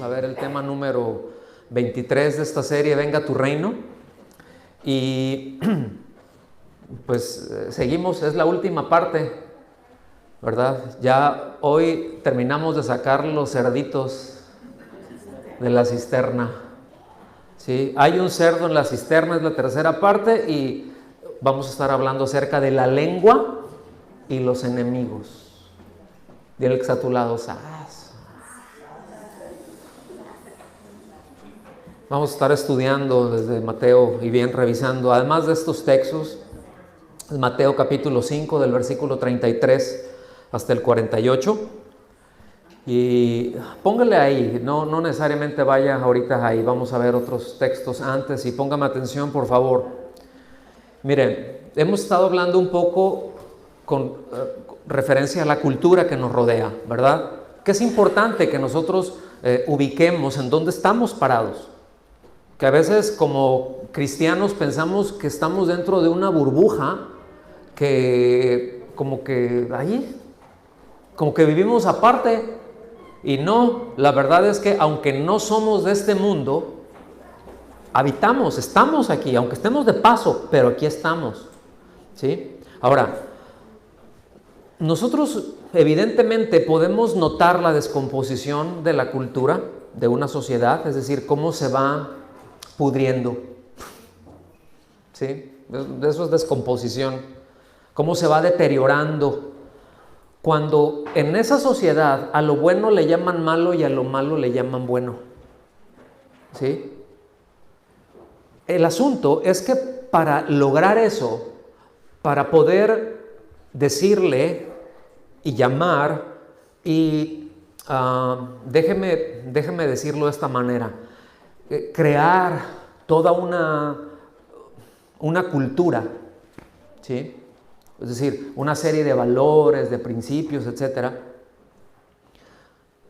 a ver el tema número 23 de esta serie, Venga tu Reino. Y pues seguimos, es la última parte, ¿verdad? Ya hoy terminamos de sacar los cerditos de la cisterna. ¿Sí? Hay un cerdo en la cisterna, es la tercera parte, y vamos a estar hablando acerca de la lengua y los enemigos. Dile que está a tu lado, ¡zas! Vamos a estar estudiando desde Mateo y bien revisando, además de estos textos, Mateo capítulo 5 del versículo 33 hasta el 48. Y póngale ahí, no necesariamente vaya ahorita ahí, vamos a ver otros textos antes y póngame atención por favor. Miren, hemos estado hablando un poco con referencia a la cultura que nos rodea, ¿verdad? Que es importante que nosotros ubiquemos en dónde estamos parados. Que a veces como cristianos pensamos que estamos dentro de una burbuja que como que ahí, como que vivimos aparte. Y no, la verdad es que aunque no somos de este mundo, habitamos, estamos aquí, aunque estemos de paso, pero aquí estamos, ¿sí? Ahora, nosotros evidentemente podemos notar la descomposición de la cultura de una sociedad, es decir, cómo se va pudriendo, ¿sí? De eso es descomposición, cómo se va deteriorando. Cuando en esa sociedad a lo bueno le llaman malo y a lo malo le llaman bueno, ¿sí? El asunto es que para lograr eso, para poder decirle y llamar, y déjeme decirlo de esta manera, crear toda una cultura, ¿sí? Es decir, una serie de valores, de principios, etc.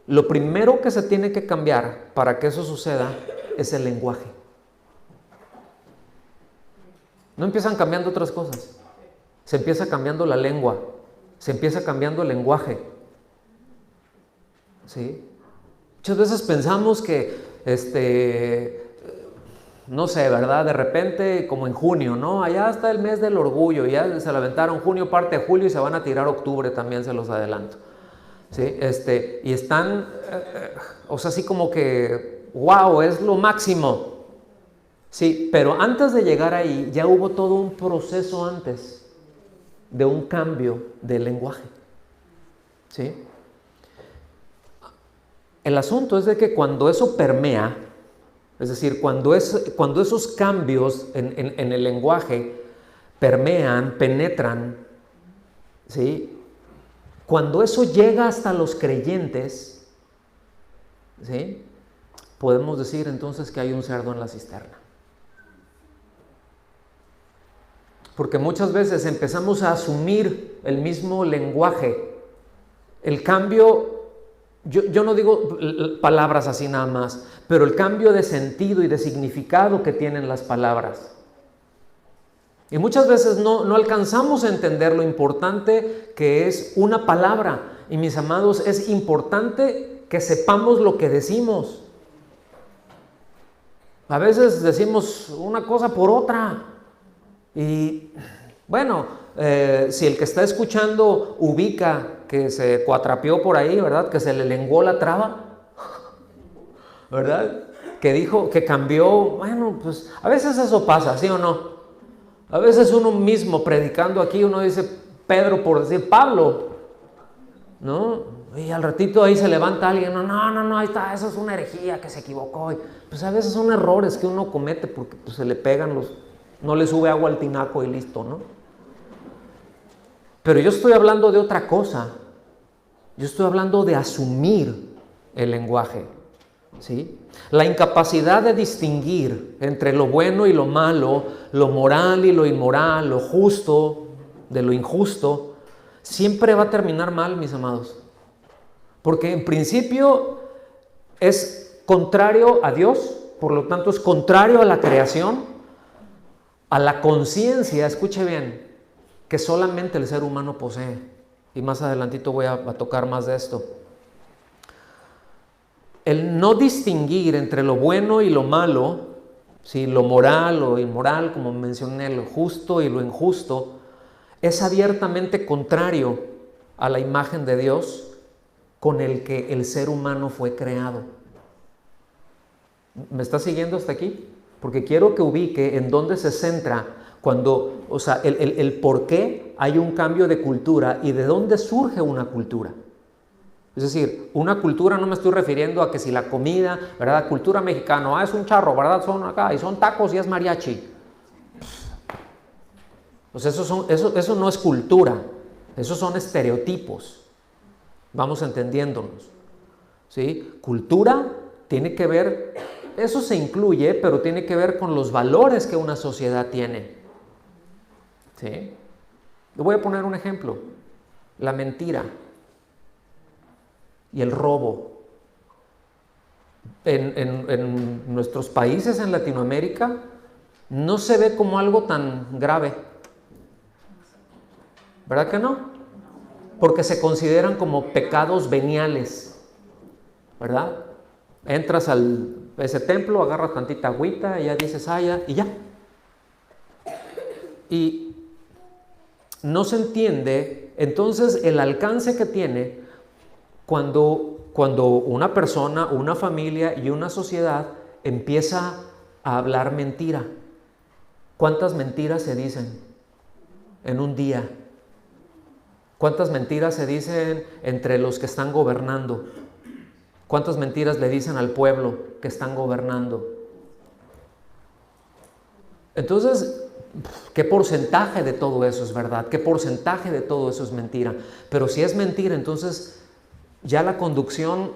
Lo primero que se tiene que cambiar para que eso suceda es el lenguaje. No empiezan cambiando otras cosas. Se empieza cambiando la lengua, se empieza cambiando el lenguaje. ¿Sí? Muchas veces pensamos que no sé, ¿verdad? De repente, como en junio, ¿no? Allá está el mes del orgullo, ya se lo aventaron junio, parte de julio, y se van a tirar octubre también, se los adelanto. ¿Sí? Y están, o sea, así como que, wow, es lo máximo. Sí, pero antes de llegar ahí, ya hubo todo un proceso antes de un cambio del lenguaje. ¿Sí? El asunto es de que cuando eso permea, es decir, cuando esos cambios en el lenguaje permean, penetran, ¿sí? Cuando eso llega hasta los creyentes, ¿sí? Podemos decir entonces que hay un cerdo en la cisterna. Porque muchas veces empezamos a asumir el mismo lenguaje. El cambio, yo no digo palabras así nada más, pero el cambio de sentido y de significado que tienen las palabras. Y muchas veces no alcanzamos a entender lo importante que es una palabra. Y mis amados, es importante que sepamos lo que decimos. A veces decimos una cosa por otra. Y bueno, si el que está escuchando ubica que se cuatrapeó por ahí, ¿verdad? Que se le lenguó la traba, ¿verdad? Que dijo, que cambió, bueno, pues a veces eso pasa, ¿sí o no? A veces uno mismo predicando aquí, uno dice Pedro por decir Pablo, ¿no? Y al ratito ahí se levanta alguien, no, ahí está, eso es una herejía, que se equivocó. Y pues a veces son errores que uno comete porque pues, se le pegan no le sube agua al tinaco y listo, ¿no? Pero yo estoy hablando de otra cosa. Yo estoy hablando de asumir el lenguaje, ¿sí? La incapacidad de distinguir entre lo bueno y lo malo, lo moral y lo inmoral, lo justo de lo injusto, siempre va a terminar mal, mis amados. Porque en principio es contrario a Dios, por lo tanto es contrario a la creación, a la conciencia, escuche bien, que solamente el ser humano posee. Y más adelantito voy a tocar más de esto. el no distinguir entre lo bueno y lo malo, ¿sí? Lo moral o inmoral, como mencioné, lo justo y lo injusto, es abiertamente contrario a la imagen de Dios con el que el ser humano fue creado. ¿Me está siguiendo hasta aquí? Porque quiero que ubique en dónde se centra cuando, o sea, el por qué hay un cambio de cultura y de dónde surge una cultura. Es decir, una cultura, no me estoy refiriendo a que si la comida, ¿verdad? Cultura mexicana, es un charro, ¿verdad? Son acá y son tacos y es mariachi. Pues eso no es cultura, esos son estereotipos. Vamos entendiéndonos, ¿sí? Cultura tiene que ver, eso se incluye, pero tiene que ver con los valores que una sociedad tiene, ¿sí? Le voy a poner un ejemplo: la mentira y el robo. En nuestros países en Latinoamérica no se ve como algo tan grave, ¿verdad que no? Porque se consideran como pecados veniales, ¿verdad? Entras a ese templo, agarras tantita agüita y ya dices, ya, y ya. Y no se entiende entonces el alcance que tiene cuando una persona, una familia y una sociedad empieza a hablar mentira. ¿Cuántas mentiras se dicen en un día? ¿Cuántas mentiras se dicen entre los que están gobernando? ¿Cuántas mentiras le dicen al pueblo que están gobernando? Entonces, ¿qué porcentaje de todo eso es verdad? ¿Qué porcentaje de todo eso es mentira? Pero si es mentira, entonces ya la conducción,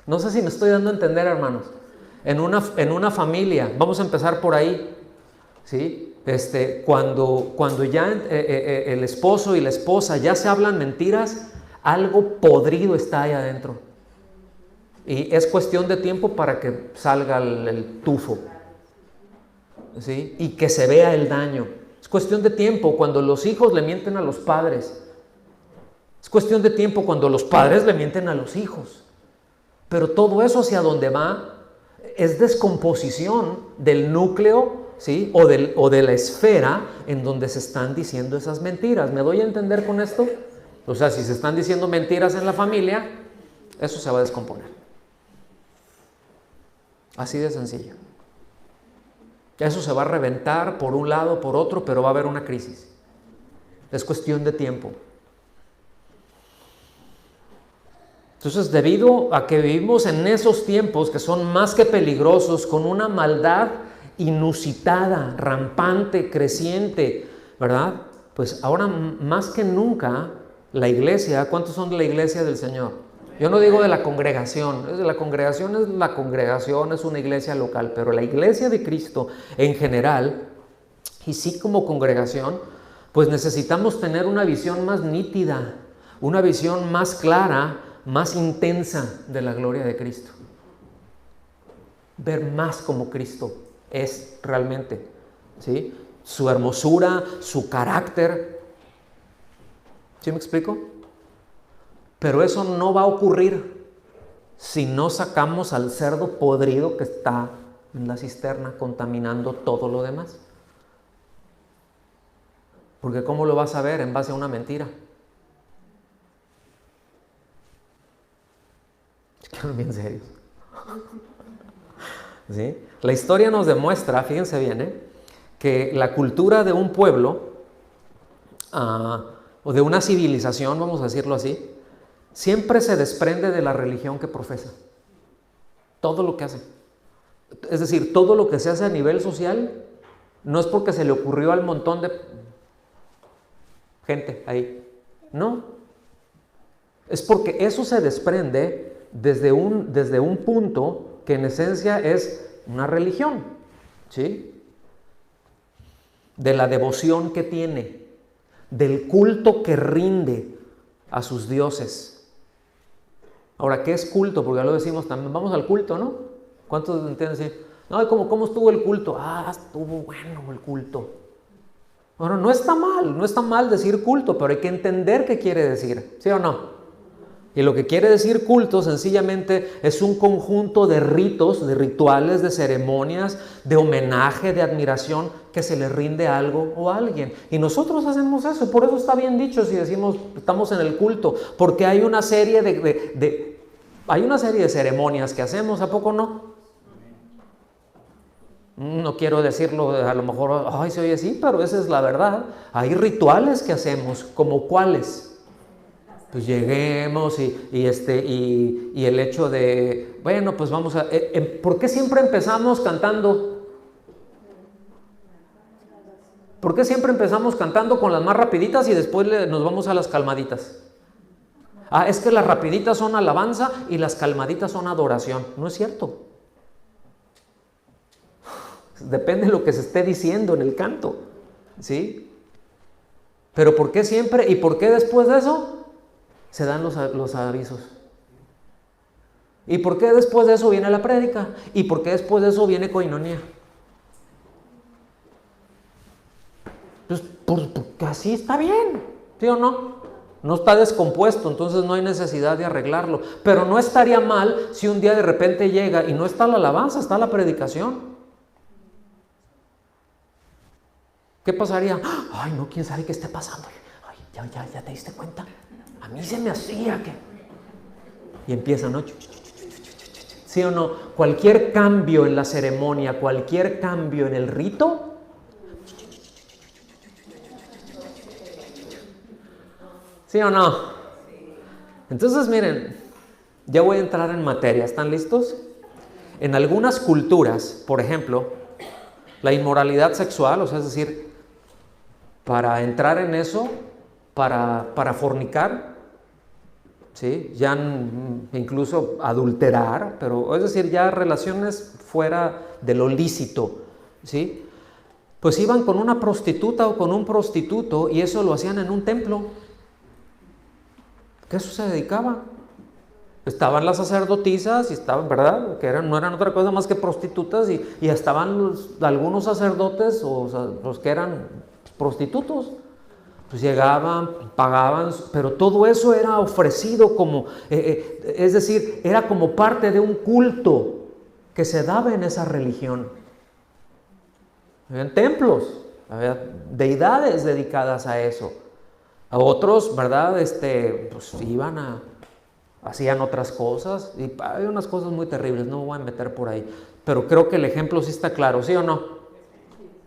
no sé si me estoy dando a entender, hermanos. En una familia, vamos a empezar por ahí, ¿sí? Cuando ya el esposo y la esposa ya se hablan mentiras, algo podrido está ahí adentro. Y es cuestión de tiempo para que salga el tufo, ¿sí? Y que se vea el daño. Es cuestión de tiempo cuando los hijos le mienten a los padres. Es cuestión de tiempo cuando los padres le mienten a los hijos. Pero todo eso hacia donde va es descomposición del núcleo, ¿sí? o de la esfera en donde se están diciendo esas mentiras. ¿Me doy a entender con esto? O sea, si se están diciendo mentiras en la familia, eso se va a descomponer. Así de sencillo. Eso se va a reventar por un lado, por otro, pero va a haber una crisis. Es cuestión de tiempo. Entonces, debido a que vivimos en esos tiempos que son más que peligrosos, con una maldad inusitada, rampante, creciente, ¿verdad? Pues ahora más que nunca la iglesia, ¿cuántos son de la iglesia del Señor? Yo no digo de la congregación, la congregación es una iglesia local, pero la iglesia de Cristo en general, y sí como congregación, pues necesitamos tener una visión más nítida, una visión más clara, más intensa de la gloria de Cristo. Ver más como Cristo es realmente, ¿sí? Su hermosura, su carácter. ¿Sí me explico? Pero eso no va a ocurrir si no sacamos al cerdo podrido que está en la cisterna contaminando todo lo demás. Porque ¿cómo lo vas a ver en base a una mentira? Quedan bien serios. ¿Sí? La historia nos demuestra, fíjense bien, que la cultura de un pueblo o de una civilización, vamos a decirlo así, siempre se desprende de la religión que profesa. Todo lo que hace. Es decir, todo lo que se hace a nivel social no es porque se le ocurrió al montón de gente ahí. No. Es porque eso se desprende desde un punto que en esencia es una religión, ¿sí? De la devoción que tiene, del culto que rinde a sus dioses. Ahora, ¿qué es culto? Porque ya lo decimos también, vamos al culto, ¿no? ¿Cuántos entienden decir? No, ¿cómo estuvo el culto? Estuvo bueno el culto. No está mal decir culto, pero hay que entender qué quiere decir, ¿sí o no? Y lo que quiere decir culto sencillamente es un conjunto de ritos, de rituales, de ceremonias, de homenaje, de admiración que se le rinde a algo o a alguien. Y nosotros hacemos eso, por eso está bien dicho si decimos estamos en el culto, porque hay una serie hay una serie de ceremonias que hacemos, ¿a poco no? No quiero decirlo, a lo mejor, ay, se oye así, pero esa es la verdad. Hay rituales que hacemos, ¿como cuáles? Pues lleguemos y el hecho de, bueno, pues vamos a... ¿por qué siempre empezamos cantando? ¿Por qué siempre empezamos cantando con las más rapiditas y después nos vamos a las calmaditas? Ah, es que las rapiditas son alabanza y las calmaditas son adoración. No es cierto. Depende de lo que se esté diciendo en el canto, ¿sí? Pero ¿por qué siempre y por qué después de eso se dan los avisos? ¿Y por qué después de eso viene la prédica? ¿Y por qué después de eso viene coinonía? Pues porque así está bien, ¿sí o no? No está descompuesto, entonces no hay necesidad de arreglarlo. Pero no estaría mal si un día de repente llega y no está la alabanza, está la predicación. ¿Qué pasaría? Ay, no, quién sabe qué esté pasando. Ay, ya te diste cuenta. A mí se me hacía que... Y empieza, ¿no? ¿Sí o no? Cualquier cambio en la ceremonia, cualquier cambio en el rito, ¿sí o no? Entonces, miren, ya voy a entrar en materia. ¿Están listos? En algunas culturas, por ejemplo, la inmoralidad sexual, o sea, es decir, para entrar en eso, para fornicar, ¿sí? Ya incluso adulterar, pero es decir, ya relaciones fuera de lo lícito, ¿sí? Pues iban con una prostituta o con un prostituto y eso lo hacían en un templo. ¿Qué eso se dedicaba? Estaban las sacerdotisas y estaban, ¿verdad? Que no eran otra cosa más que prostitutas y estaban algunos sacerdotes o sea, los que eran prostitutos. Pues llegaban, pagaban, pero todo eso era ofrecido como, es decir, era como parte de un culto que se daba en esa religión. Habían templos, había deidades dedicadas a eso. A otros, ¿verdad? Pues hacían otras cosas y hay unas cosas muy terribles, no me voy a meter por ahí, pero creo que el ejemplo sí está claro, ¿sí o no?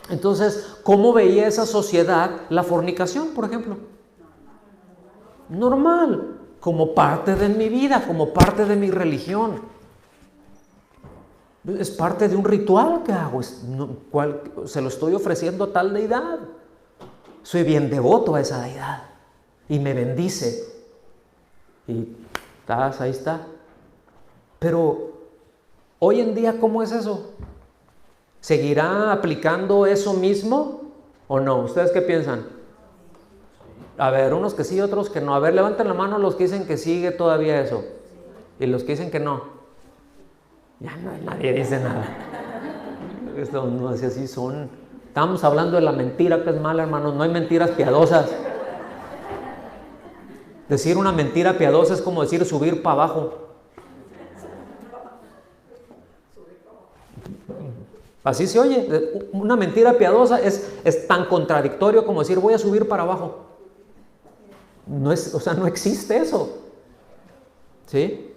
Entonces, ¿cómo veía esa sociedad la fornicación, por ejemplo? Normal, como parte de mi vida, como parte de mi religión. Es parte de un ritual que hago, se lo estoy ofreciendo a tal deidad. Soy bien devoto a esa deidad y me bendice. Y ahí está. Pero hoy en día, ¿cómo es eso? ¿Seguirá aplicando eso mismo o no? ¿Ustedes qué piensan? A ver, unos que sí, otros que no. A ver, levanten la mano los que dicen que sigue todavía eso. Y los que dicen que no. Ya nadie dice nada. Esto no es así, son... Estamos hablando de la mentira que es mala, hermanos. No hay mentiras piadosas. Decir una mentira piadosa es como decir subir para abajo. Así se oye. Una mentira piadosa es tan contradictorio como decir voy a subir para abajo. No existe eso. ¿Sí?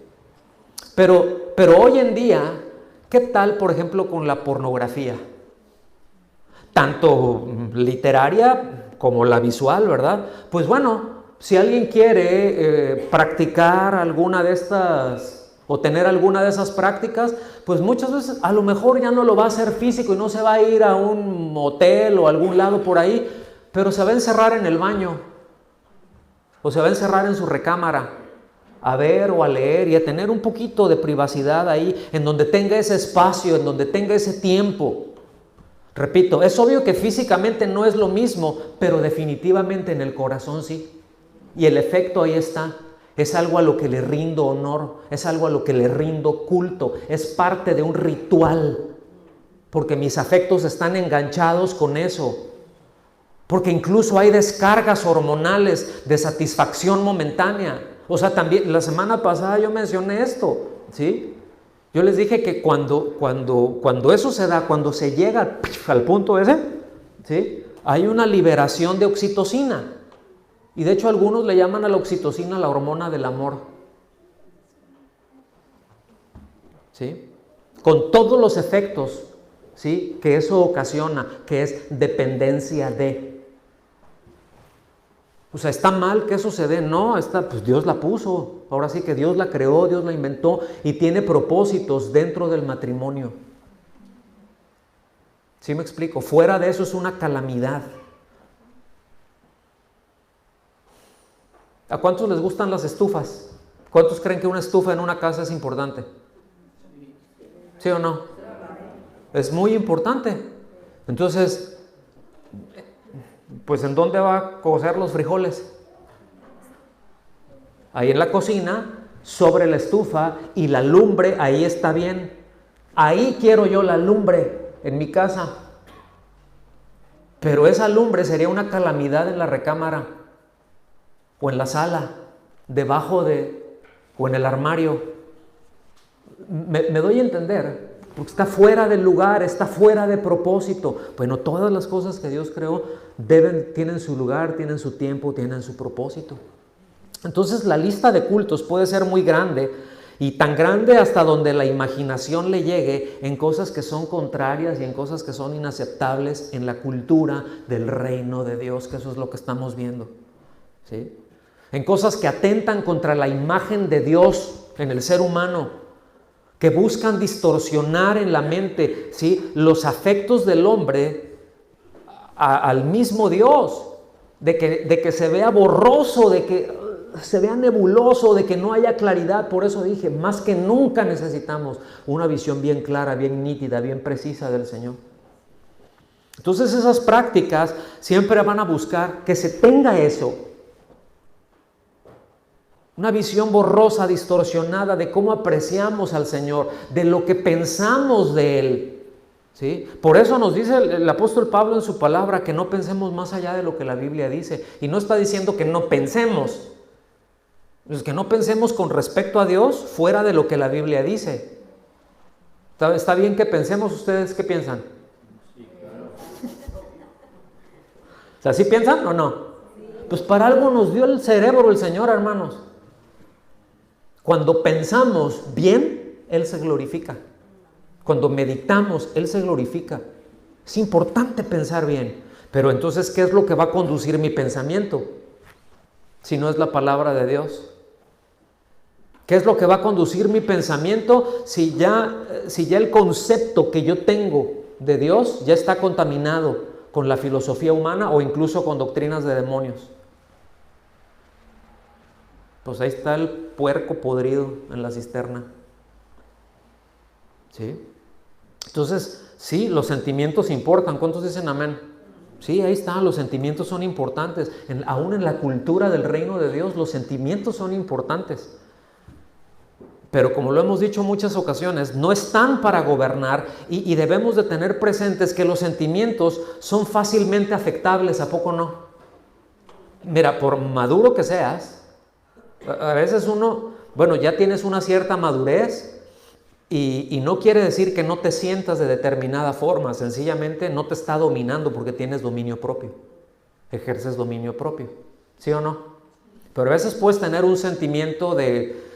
Pero hoy en día, ¿qué tal, por ejemplo, con la pornografía? Tanto literaria como la visual, ¿verdad? Pues bueno, si alguien quiere practicar alguna de estas o tener alguna de esas prácticas, pues muchas veces a lo mejor ya no lo va a hacer físico y no se va a ir a un motel o a algún lado por ahí, pero se va a encerrar en el baño o se va a encerrar en su recámara a ver o a leer y a tener un poquito de privacidad ahí, en donde tenga ese espacio, en donde tenga ese tiempo. Repito, es obvio que físicamente no es lo mismo, pero definitivamente en el corazón sí. Y el efecto ahí está. Es algo a lo que le rindo honor, es algo a lo que le rindo culto, es parte de un ritual, porque mis afectos están enganchados con eso. Porque incluso hay descargas hormonales de satisfacción momentánea. O sea, también la semana pasada yo mencioné esto, ¿sí? Yo les dije que cuando eso se da, cuando se llega al punto ese, ¿sí? Hay una liberación de oxitocina. Y de hecho algunos le llaman a la oxitocina la hormona del amor. ¿Sí? Con todos los efectos, ¿sí?, que eso ocasiona, que es dependencia de. O sea, ¿está mal que eso se dé? No, pues Dios la puso. Ahora sí que Dios la creó, Dios la inventó y tiene propósitos dentro del matrimonio. ¿Sí me explico? Fuera de eso es una calamidad. ¿A cuántos les gustan las estufas? ¿Cuántos creen que una estufa en una casa es importante? ¿Sí o no? Es muy importante. Entonces, pues ¿en dónde va a cocer los frijoles? Ahí en la cocina, sobre la estufa, y la lumbre ahí está bien. Ahí quiero yo la lumbre en mi casa. Pero esa lumbre sería una calamidad en la recámara o en la sala, debajo o en el armario. Me doy a entender, porque está fuera del lugar, está fuera de propósito. Bueno, todas las cosas que Dios creó tienen su lugar, tienen su tiempo, tienen su propósito. Entonces la lista de cultos puede ser muy grande, y tan grande hasta donde la imaginación le llegue, en cosas que son contrarias y en cosas que son inaceptables en la cultura del reino de Dios, que eso es lo que estamos viendo, ¿sí? En cosas que atentan contra la imagen de Dios en el ser humano, que buscan distorsionar en la mente, ¿sí?, los afectos del hombre al mismo Dios, de que se vea borroso, de que se vea nebuloso, de que no haya claridad. Por eso dije, más que nunca necesitamos una visión bien clara, bien nítida, bien precisa del Señor. Entonces esas prácticas siempre van a buscar que se tenga eso, una visión borrosa, distorsionada de cómo apreciamos al Señor, de lo que pensamos de Él, ¿sí? Por eso nos dice el apóstol Pablo en su palabra que no pensemos más allá de lo que la Biblia dice. Y no está diciendo que no pensemos, es que no pensemos con respecto a Dios fuera de lo que la Biblia dice. ¿Está bien que pensemos? ¿Ustedes qué piensan? Sí, claro. O sea, ¿sí piensan o no? Pues para algo nos dio el cerebro el Señor, hermanos. Cuando pensamos bien, Él se glorifica. Cuando meditamos, Él se glorifica. Es importante pensar bien. Pero entonces, ¿qué es lo que va a conducir mi pensamiento? Si no es la palabra de Dios. ¿Qué es lo que va a conducir mi pensamiento si ya el concepto que yo tengo de Dios ya está contaminado con la filosofía humana o incluso con doctrinas de demonios? Pues ahí está el puerco podrido en la cisterna. ¿Sí? Entonces, sí, los sentimientos importan. ¿Cuántos dicen amén? Sí, ahí está, los sentimientos son importantes. Aún en la cultura del reino de Dios, los sentimientos son importantes. Pero como lo hemos dicho en muchas ocasiones, no están para gobernar, y debemos de tener presentes que los sentimientos son fácilmente afectables, ¿a poco no? Mira, por maduro que seas, a veces ya tienes una cierta madurez y no quiere decir que no te sientas de determinada forma, sencillamente no te está dominando porque tienes dominio propio, ejerces dominio propio, ¿sí o no? Pero a veces puedes tener un sentimiento de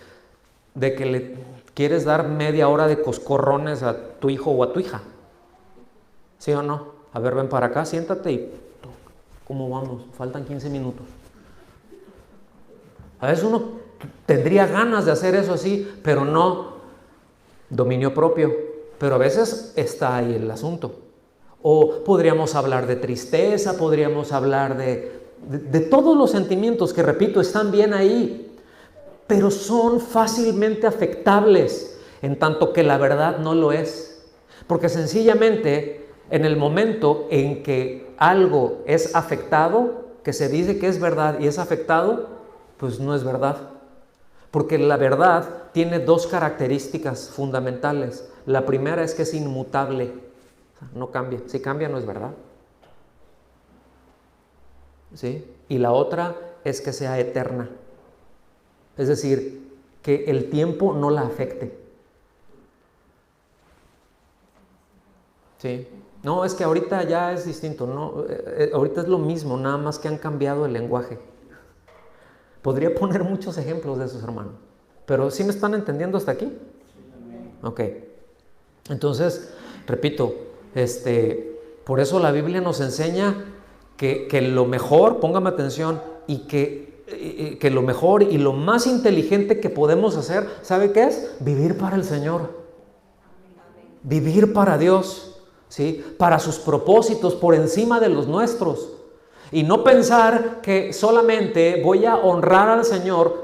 que le quieres dar media hora de coscorrones a tu hijo o a tu hija, ¿sí o no? A ver, ven para acá, siéntate y ¿cómo vamos? Faltan 15 minutos. A veces uno tendría ganas de hacer eso así, pero no, dominio propio. Pero a veces está ahí el asunto. O podríamos hablar de tristeza, podríamos hablar de todos los sentimientos que, repito, están bien ahí, pero son fácilmente afectables, en tanto que la verdad no lo es. Porque sencillamente, en el momento en que algo es afectado, que se dice que es verdad y es afectado, pues no es verdad. Porque la verdad tiene dos características fundamentales. La primera es que es inmutable, no cambia. Si cambia, no es verdad. ¿Sí? Y la otra es que sea eterna. Es decir, que el tiempo no la afecte. Sí. No, es que ahorita ya es distinto, no, ahorita es lo mismo, nada más que han cambiado el lenguaje. Podría poner muchos ejemplos de esos, hermanos, pero ¿sí me están entendiendo hasta aquí? Ok. Entonces, repito, por eso la Biblia nos enseña que lo mejor, póngame atención, y que lo mejor y lo más inteligente que podemos hacer, ¿sabe qué es? Vivir para el Señor. Vivir para Dios, ¿sí? Para sus propósitos por encima de los nuestros. Y no pensar que solamente voy a honrar al Señor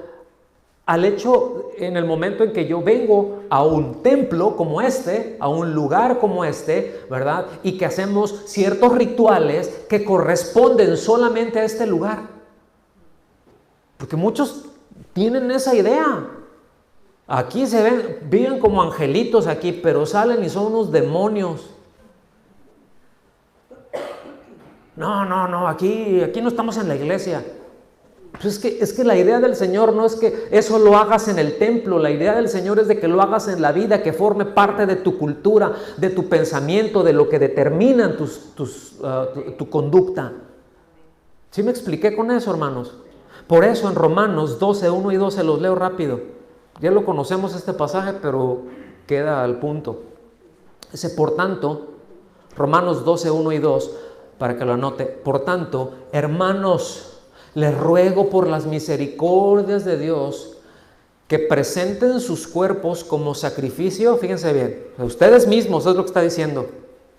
al hecho en el momento en que yo vengo a un templo como este, a un lugar como este, ¿verdad? Y que hacemos ciertos rituales que corresponden solamente a este lugar. Porque muchos tienen esa idea. Aquí viven como angelitos aquí, pero salen y son unos demonios. No, aquí no estamos en la iglesia. Pues es que la idea del Señor no es que eso lo hagas en el templo. La idea del Señor es de que lo hagas en la vida, que forme parte de tu cultura, de tu pensamiento, de lo que determinan tu conducta. ¿Sí me expliqué con eso, hermanos? Por eso en Romanos 12, 1 y 12 los leo rápido. Ya lo conocemos este pasaje, pero queda al punto. Dice, por tanto, Romanos 12, 1 y 2, para que lo anote. Por tanto, hermanos, les ruego por las misericordias de Dios que presenten sus cuerpos como sacrificio. Fíjense bien, ustedes mismos, es lo que está diciendo.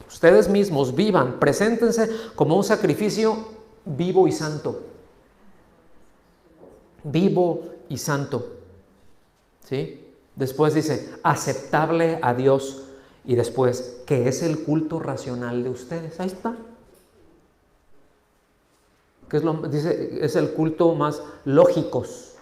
Ustedes mismos vivan, preséntense como un sacrificio vivo y santo. Vivo y santo. ¿Sí? Después dice, aceptable a Dios. Y después, que es el culto racional de ustedes. Ahí está. Dice, es el culto más lógicos.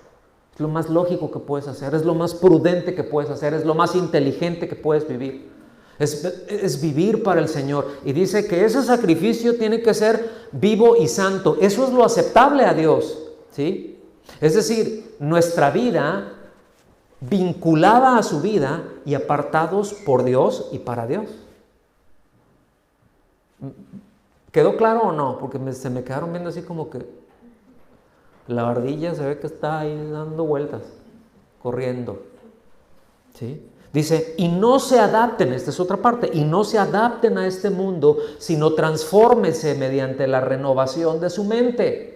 Es lo más lógico que puedes hacer. Es lo más prudente que puedes hacer. Es lo más inteligente que puedes vivir. Es vivir para el Señor. Y dice que ese sacrificio tiene que ser vivo y santo. Eso es lo aceptable a Dios. ¿Sí? Es decir, nuestra vida vinculada a su vida y apartados por Dios y para Dios. ¿Quedó claro o no? Porque se me quedaron viendo así como que la ardilla se ve que está ahí dando vueltas, corriendo. ¿Sí? Dice, y no se adapten, esta es otra parte, y no se adapten a este mundo, sino transfórmense mediante la renovación de su mente,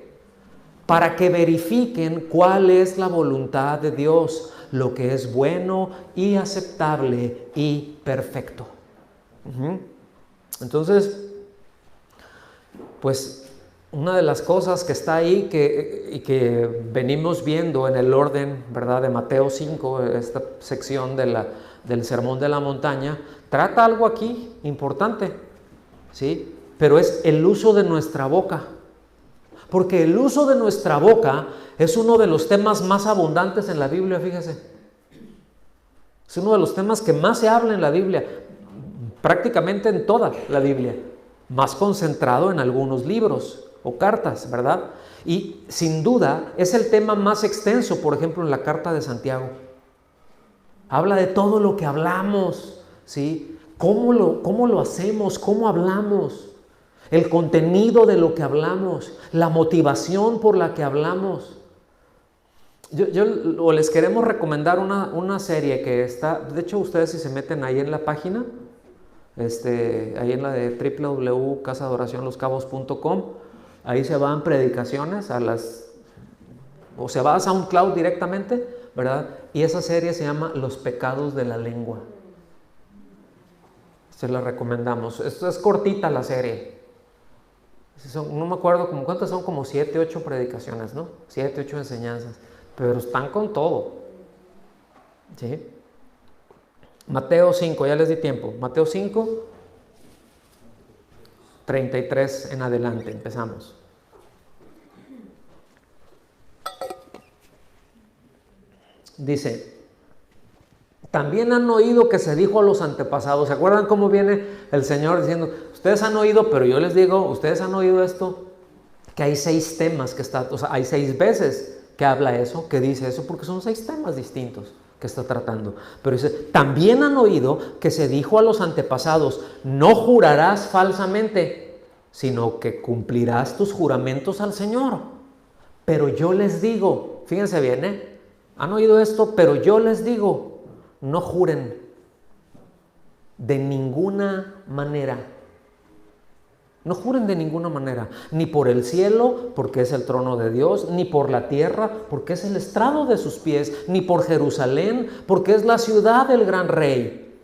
para que verifiquen cuál es la voluntad de Dios, lo que es bueno y aceptable y perfecto. Entonces, pues una de las cosas que está ahí y que venimos viendo en el orden, ¿verdad?, de Mateo 5, esta sección del Sermón de la Montaña, trata algo aquí importante, ¿sí? Pero es el uso de nuestra boca. Porque el uso de nuestra boca es uno de los temas más abundantes en la Biblia, fíjese. Es uno de los temas que más se habla en la Biblia, prácticamente en toda la Biblia, más concentrado en algunos libros o cartas, ¿verdad? Y sin duda es el tema más extenso, por ejemplo, en la carta de Santiago. Habla de todo lo que hablamos, ¿sí? ¿Cómo lo hacemos? ¿Cómo hablamos? El contenido de lo que hablamos, la motivación por la que hablamos. O les queremos recomendar una serie que está, de hecho ustedes si se meten ahí en la página, ahí en la de www.casadoracionloscabos.com, ahí se van predicaciones o se va a SoundCloud directamente, ¿verdad? Y esa serie se llama Los pecados de la lengua. Se la recomendamos. Esto es cortita la serie. No me acuerdo cuántas son, como 7, 8 predicaciones, ¿no? 7, 8 enseñanzas, pero están con todo. ¿Sí? Mateo 5, ya les di tiempo. Mateo 5, 33 en adelante, empezamos. Dice, también han oído que se dijo a los antepasados. ¿Se acuerdan cómo viene el Señor diciendo, ustedes han oído, pero yo les digo, ustedes han oído esto? Que hay 6 temas que está, o sea, hay 6 veces ¿Qué habla eso? ¿Qué dice eso? Porque son 6 temas distintos que está tratando. Pero dice, también han oído que se dijo a los antepasados, no jurarás falsamente, sino que cumplirás tus juramentos al Señor. Pero yo les digo, fíjense bien, han oído esto, pero yo les digo, no juren de ninguna manera. No juren de ninguna manera, ni por el cielo, porque es el trono de Dios, ni por la tierra, porque es el estrado de sus pies, ni por Jerusalén, porque es la ciudad del gran rey.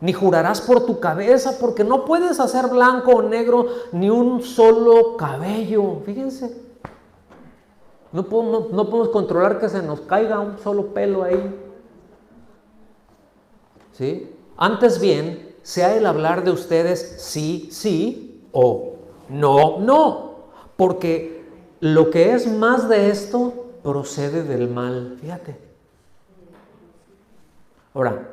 Ni jurarás por tu cabeza, porque no puedes hacer blanco o negro ni un solo cabello. Fíjense, no podemos controlar que se nos caiga un solo pelo ahí. ¿Sí? Antes bien, sea el hablar de ustedes sí, sí, o no, no, porque lo que es más de esto procede del mal. Fíjate. Ahora,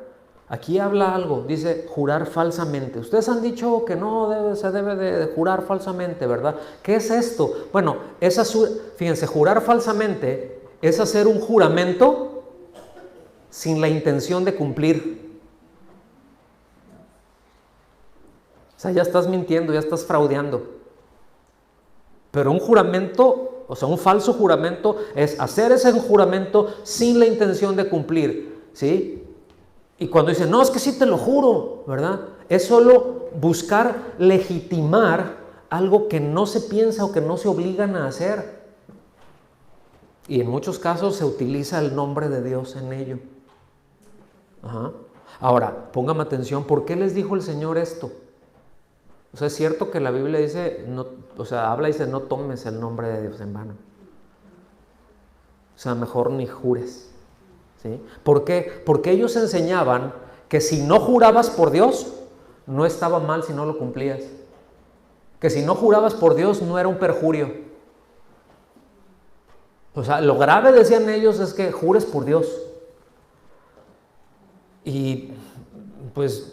aquí habla algo, dice jurar falsamente. Ustedes han dicho que no se debe de jurar falsamente, ¿verdad? ¿Qué es esto? Bueno, fíjense, jurar falsamente es hacer un juramento sin la intención de cumplir. O sea, ya estás mintiendo, ya estás fraudeando. Pero un juramento, o sea, un falso juramento es hacer ese juramento sin la intención de cumplir, ¿sí? Y cuando dicen, no, es que sí te lo juro, ¿verdad? Es solo buscar legitimar algo que no se piensa o que no se obligan a hacer. Y en muchos casos se utiliza el nombre de Dios en ello. Ajá. Ahora, póngame atención, ¿por qué les dijo el Señor esto? O sea, es cierto que la Biblia dice, no, o sea, habla y dice, no tomes el nombre de Dios en vano. O sea, mejor ni jures. ¿Sí? ¿Por qué? Porque ellos enseñaban que si no jurabas por Dios, no estaba mal si no lo cumplías. Que si no jurabas por Dios, no era un perjurio. O sea, lo grave, decían ellos, es que jures por Dios. Y pues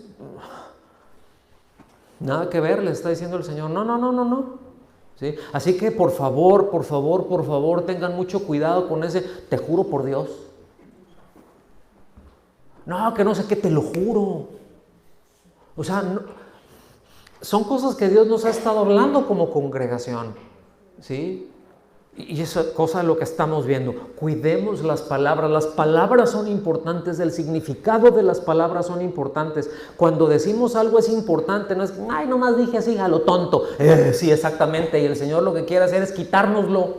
nada que ver, le está diciendo el Señor, no. ¿Sí? Así que por favor, tengan mucho cuidado con ese, te juro por Dios. No, que no sé qué, te lo juro. O sea, no, son cosas que Dios nos ha estado hablando como congregación. ¿Sí? Y esa cosa es lo que estamos viendo. Cuidemos las palabras son importantes, el significado de las palabras son importantes. Cuando decimos algo es importante, no es que, ay, nomás dije así a lo tonto. Sí, exactamente, y el Señor lo que quiere hacer es quitárnoslo,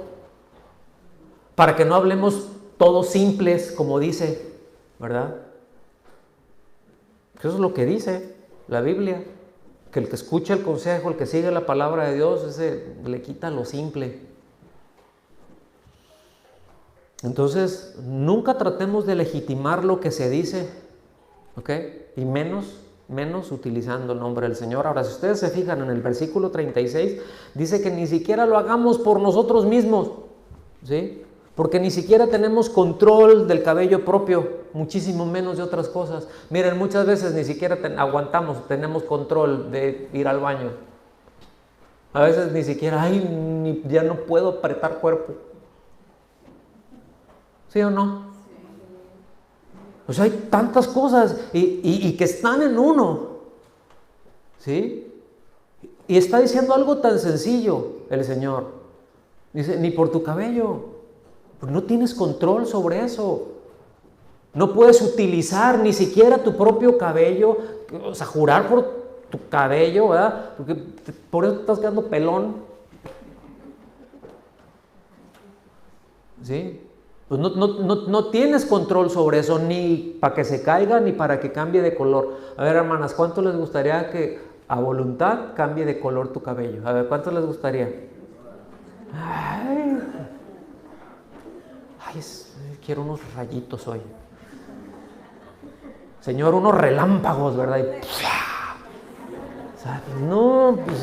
para que no hablemos todos simples, como dice, ¿verdad? Eso es lo que dice la Biblia, que el que escucha el consejo, el que sigue la palabra de Dios, ese le quita lo simple. Entonces, nunca tratemos de legitimar lo que se dice, ¿ok? Y menos utilizando el nombre del Señor. Ahora, si ustedes se fijan en el versículo 36, dice que ni siquiera lo hagamos por nosotros mismos, ¿sí? Porque ni siquiera tenemos control del cabello propio, muchísimo menos de otras cosas. Miren, muchas veces ni siquiera tenemos control de ir al baño. A veces ni siquiera, ya no puedo apretar cuerpo. ¿Sí o no? Pues hay tantas cosas y que están en uno. ¿Sí? Y está diciendo algo tan sencillo el Señor. Dice, ni por tu cabello. Pues no tienes control sobre eso. No puedes utilizar ni siquiera tu propio cabello. O sea, jurar por tu cabello, ¿verdad? Porque por eso te estás quedando pelón. ¿Sí? Pues no tienes control sobre eso, ni para que se caiga, ni para que cambie de color. A ver, hermanas, ¿cuánto les gustaría que a voluntad cambie de color tu cabello? A ver, ¿cuánto les gustaría? Quiero unos rayitos hoy. Señor, unos relámpagos, ¿verdad? Y, o sea, no, pues,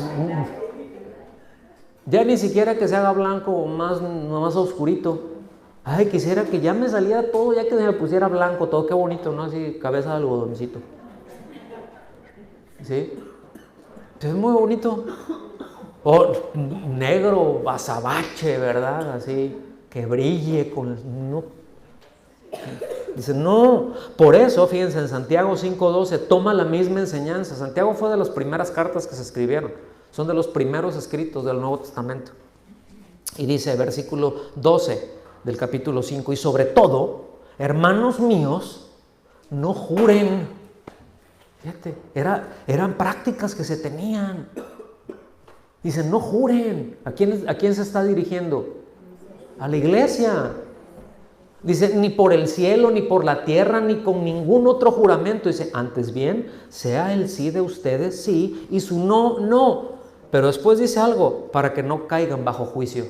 ya ni siquiera que se haga blanco o más oscurito. Ay, quisiera que ya me saliera todo, ya que se me pusiera blanco todo, qué bonito, ¿no? Así, cabeza de algodoncito. ¿Sí? Es muy bonito. O negro, azabache, ¿verdad? Así, que brille con... No. Dice, no. Por eso, fíjense, en Santiago 5:12 toma la misma enseñanza. Santiago fue de las primeras cartas que se escribieron. Son de los primeros escritos del Nuevo Testamento. Y dice, versículo 12 del capítulo 5, y sobre todo, hermanos míos, no juren. Fíjate, eran prácticas que se tenían. Dice, no juren. ¿A quién se está dirigiendo? A la iglesia. Dice, ni por el cielo, ni por la tierra, ni con ningún otro juramento. Dice, antes bien, sea el sí de ustedes sí, y su no, no. Pero después dice algo, para que no caigan bajo juicio.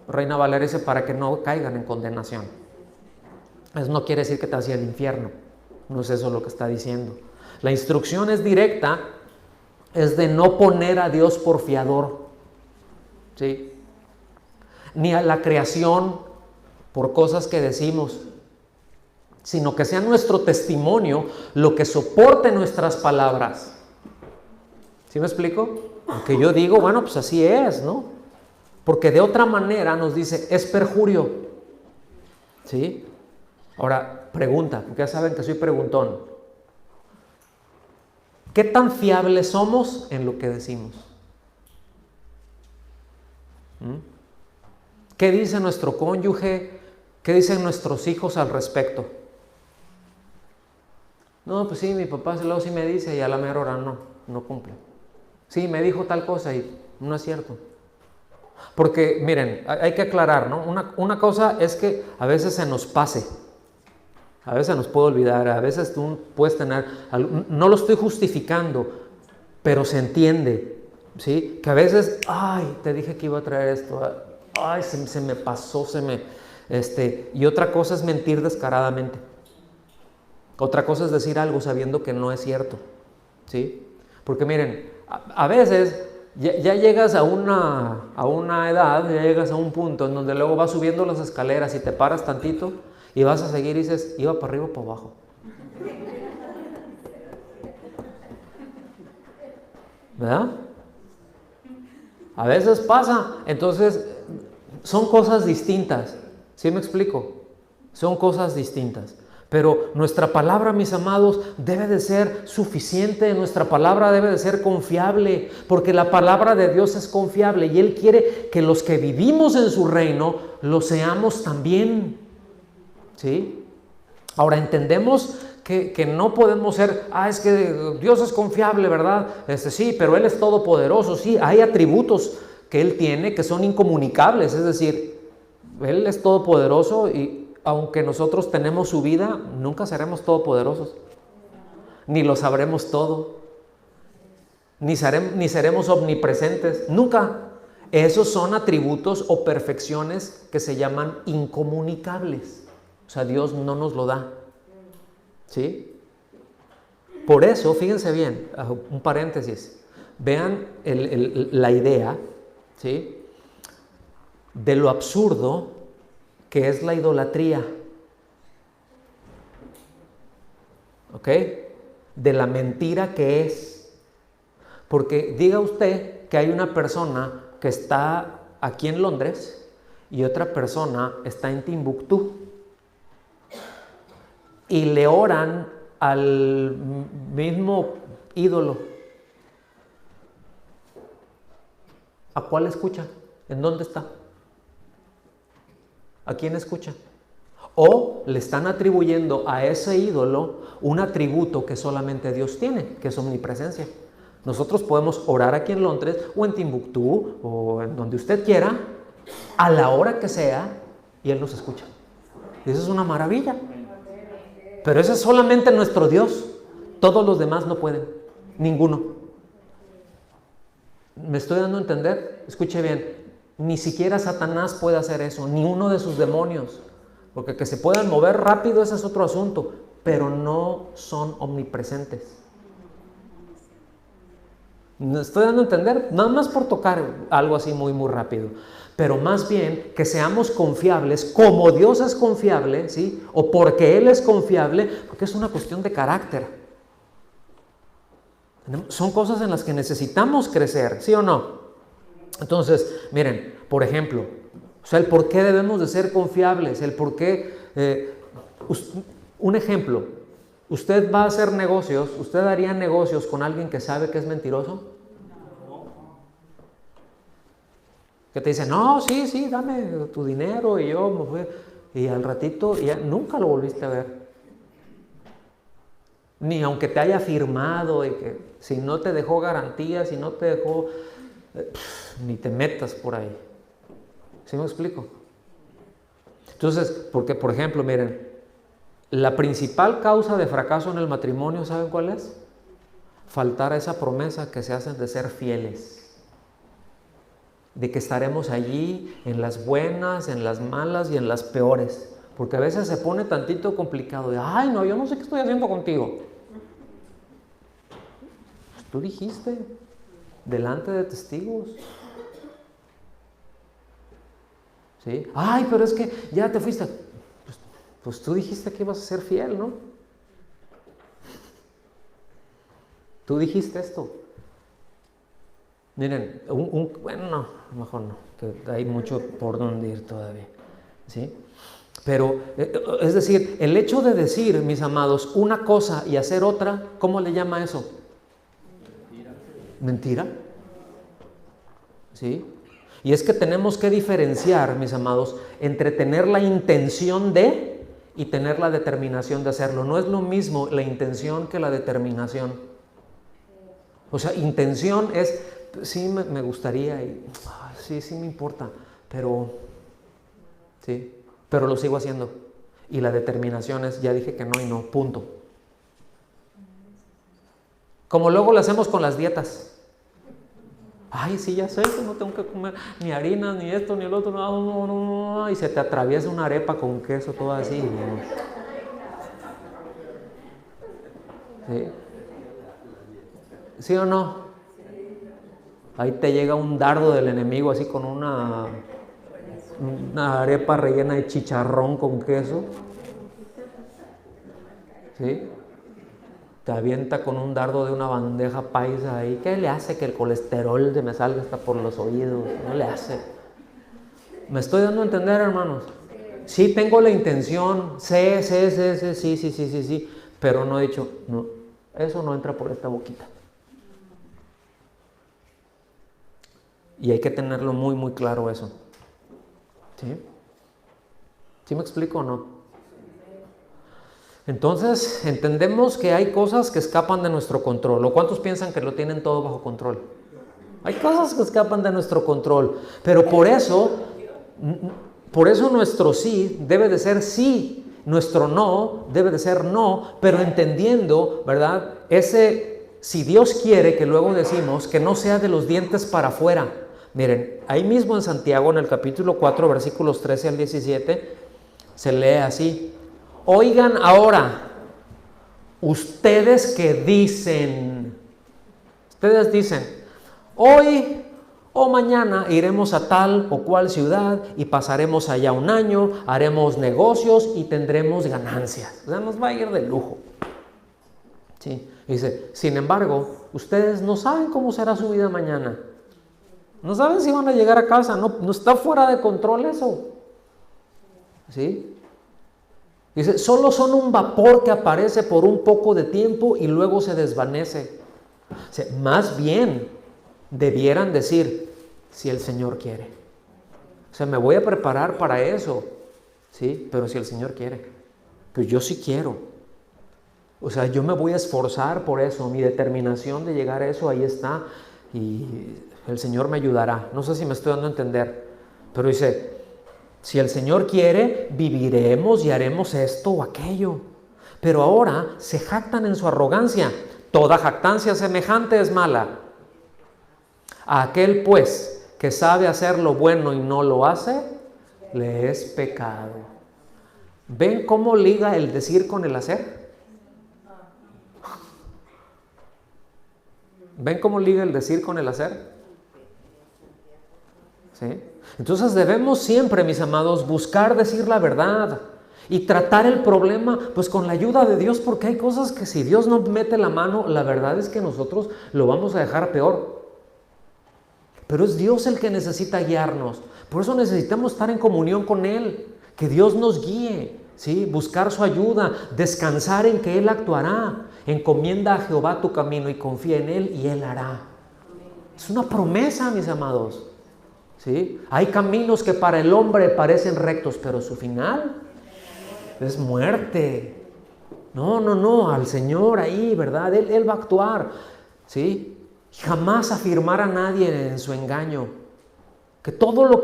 Reina Valera dice, para que no caigan en condenación. Eso no quiere decir que te vaya al infierno. No es eso lo que está diciendo. La instrucción es directa, es de no poner a Dios por fiador, ¿sí? Ni a la creación por cosas que decimos, sino que sea nuestro testimonio lo que soporte nuestras palabras. ¿Sí me explico? Aunque yo digo, bueno, pues así es, ¿no? Porque de otra manera nos dice, es perjurio. ¿Sí? Ahora, pregunta, porque ya saben que soy preguntón. ¿Qué tan fiables somos en lo que decimos? ¿Qué dice nuestro cónyuge? ¿Qué dicen nuestros hijos al respecto? No, pues sí, mi papá luego sí me dice y a la mera hora no cumple. Sí, me dijo tal cosa y no es cierto. Porque, miren, hay que aclarar, ¿no? Una cosa es que a veces se nos pase. A veces nos puede olvidar, a veces tú puedes tener... No lo estoy justificando, pero se entiende, ¿sí? Que a veces, ay, te dije que iba a traer esto, ay, se me pasó, y otra cosa es mentir descaradamente. Otra cosa es decir algo sabiendo que no es cierto, ¿sí? Porque miren, a veces ya llegas a una edad, ya llegas a un punto en donde luego vas subiendo las escaleras y te paras tantito y vas a seguir y dices, iba para arriba o para abajo. ¿Verdad? A veces pasa. Entonces, son cosas distintas. ¿Sí me explico? Son cosas distintas. Pero nuestra palabra, mis amados, debe de ser suficiente. Nuestra palabra debe de ser confiable, porque la palabra de Dios es confiable y Él quiere que los que vivimos en su reino lo seamos también. ¿Sí? Ahora entendemos que no podemos ser, es que Dios es confiable, ¿verdad? Sí, pero Él es todopoderoso. Sí, hay atributos que Él tiene que son incomunicables, es decir, Él es todopoderoso y aunque nosotros tenemos su vida, nunca seremos todopoderosos, ni lo sabremos todo, ni seremos omnipresentes, nunca. Esos son atributos o perfecciones que se llaman incomunicables. O sea, Dios no nos lo da, ¿sí? Por eso, fíjense bien, un paréntesis, vean la idea, ¿sí?, de lo absurdo que es la idolatría, ¿ok? De la mentira que es. Porque diga usted que hay una persona que está aquí en Londres y otra persona está en Timbuktu y le oran al mismo ídolo. ¿A cuál escucha? ¿En dónde está? ¿A quién escucha? O le están atribuyendo a ese ídolo un atributo que solamente Dios tiene, que es omnipresencia. Nosotros podemos orar aquí en Londres o en Timbuktu o en donde usted quiera, a la hora que sea, y Él nos escucha. Y eso es una maravilla. Pero ese es solamente nuestro Dios. Todos los demás no pueden, ninguno. ¿Me estoy dando a entender? Escuche bien. Ni siquiera Satanás puede hacer eso, ni uno de sus demonios, porque que se puedan mover rápido ese es otro asunto, pero no son omnipresentes. ¿Me estoy dando a entender? Nada más por tocar algo así muy rápido, pero más bien que seamos confiables como Dios es confiable, ¿sí? O porque Él es confiable, porque es una cuestión de carácter. Son cosas en las que necesitamos crecer, ¿sí o no? Entonces, miren, por ejemplo, O sea, el por qué debemos de ser confiables, el por qué. Un ejemplo, usted va a hacer negocios, ¿usted haría negocios con alguien que sabe que es mentiroso? Que te dice, no, sí, dame tu dinero y yo me fui. Y al ratito ya nunca lo volviste a ver. Ni aunque te haya firmado y que si no te dejó garantía, si no te dejó, ni te metas por ahí. ¿Sí me explico? Entonces, porque por ejemplo, miren, la principal causa de fracaso en el matrimonio, ¿saben cuál es? Faltar a esa promesa que se hacen de ser fieles. De que estaremos allí en las buenas, en las malas y en las peores. Porque a veces se pone tantito complicado. De, ay, no, yo no sé qué estoy haciendo contigo. Pues tú dijiste, delante de testigos. ¿Sí? Ay, pero es que ya te fuiste. Pues tú dijiste que ibas a ser fiel, ¿no? Tú dijiste esto. Miren, bueno, no, mejor no, que hay mucho por donde ir todavía, ¿sí? Pero, es decir, el hecho de decir, mis amados, una cosa y hacer otra, ¿cómo le llama eso? Mentira. ¿Sí? Y es que tenemos que diferenciar, mis amados, entre tener la intención de y tener la determinación de hacerlo. No es lo mismo la intención que la determinación. O sea, intención es, sí me gustaría y sí me importa, pero lo sigo haciendo. Y la determinación es, ya dije que no y no, punto. Como luego lo hacemos con las dietas. Ay, sí, ya sé que no tengo que comer ni harina, ni esto, ni el otro, no. Y se te atraviesa una arepa con queso, todo así. ¿Sí? ¿Sí o no? Ahí te llega un dardo del enemigo así con una arepa rellena de chicharrón con queso. ¿Sí? Te avienta con un dardo de una bandeja paisa ahí. ¿Qué le hace que el colesterol se me salga hasta por los oídos? No le hace. ¿Me estoy dando a entender, hermanos? Sí tengo la intención, sé, sí, pero no he dicho, no, eso no entra por esta boquita. Y hay que tenerlo muy, muy claro eso. ¿Sí? ¿Sí me explico o no? Entonces, entendemos que hay cosas que escapan de nuestro control. ¿O cuántos piensan que lo tienen todo bajo control? Hay cosas que escapan de nuestro control. Pero por eso nuestro sí debe de ser sí. Nuestro no debe de ser no. Pero entendiendo, ¿verdad? Si Dios quiere, que luego decimos, que no sea de los dientes para afuera. Miren, ahí mismo en Santiago, en el capítulo 4, versículos 13 al 17, se lee así. Oigan ahora, ustedes dicen, hoy o mañana iremos a tal o cual ciudad y pasaremos allá un año, haremos negocios y tendremos ganancias. O sea, nos va a ir de lujo. Sí. Dice, sin embargo, ustedes no saben cómo será su vida mañana. No saben si van a llegar a casa, no está fuera de control eso. ¿Sí? Dice, solo son un vapor que aparece por un poco de tiempo y luego se desvanece. O sea, más bien debieran decir, si el Señor quiere. O sea, me voy a preparar para eso, ¿sí? Pero si el Señor quiere, pues yo sí quiero. O sea, yo me voy a esforzar por eso, mi determinación de llegar a eso, ahí está, y el Señor me ayudará. No sé si me estoy dando a entender, pero dice, si el Señor quiere, viviremos y haremos esto o aquello. Pero ahora se jactan en su arrogancia. Toda jactancia semejante es mala. A aquel pues que sabe hacer lo bueno y no lo hace, le es pecado. ¿Ven cómo liga el decir con el hacer? ¿Ven cómo liga el decir con el hacer? ¿Sí? Entonces debemos siempre, mis amados, buscar decir la verdad y tratar el problema pues con la ayuda de Dios, porque hay cosas que si Dios no mete la mano, la verdad es que nosotros lo vamos a dejar peor. pero es Dios el que necesita guiarnos. Por eso necesitamos estar en comunión con Él, que Dios nos guíe, ¿sí? Buscar su ayuda, descansar en que Él actuará. Encomienda a Jehová tu camino y confía en Él y Él hará. Es una promesa, mis amados, ¿sí? Hay caminos que para el hombre parecen rectos, pero su final es muerte. No, al Señor ahí, ¿verdad? Él va a actuar, ¿sí? Jamás afirmar a nadie en su engaño. Que todo lo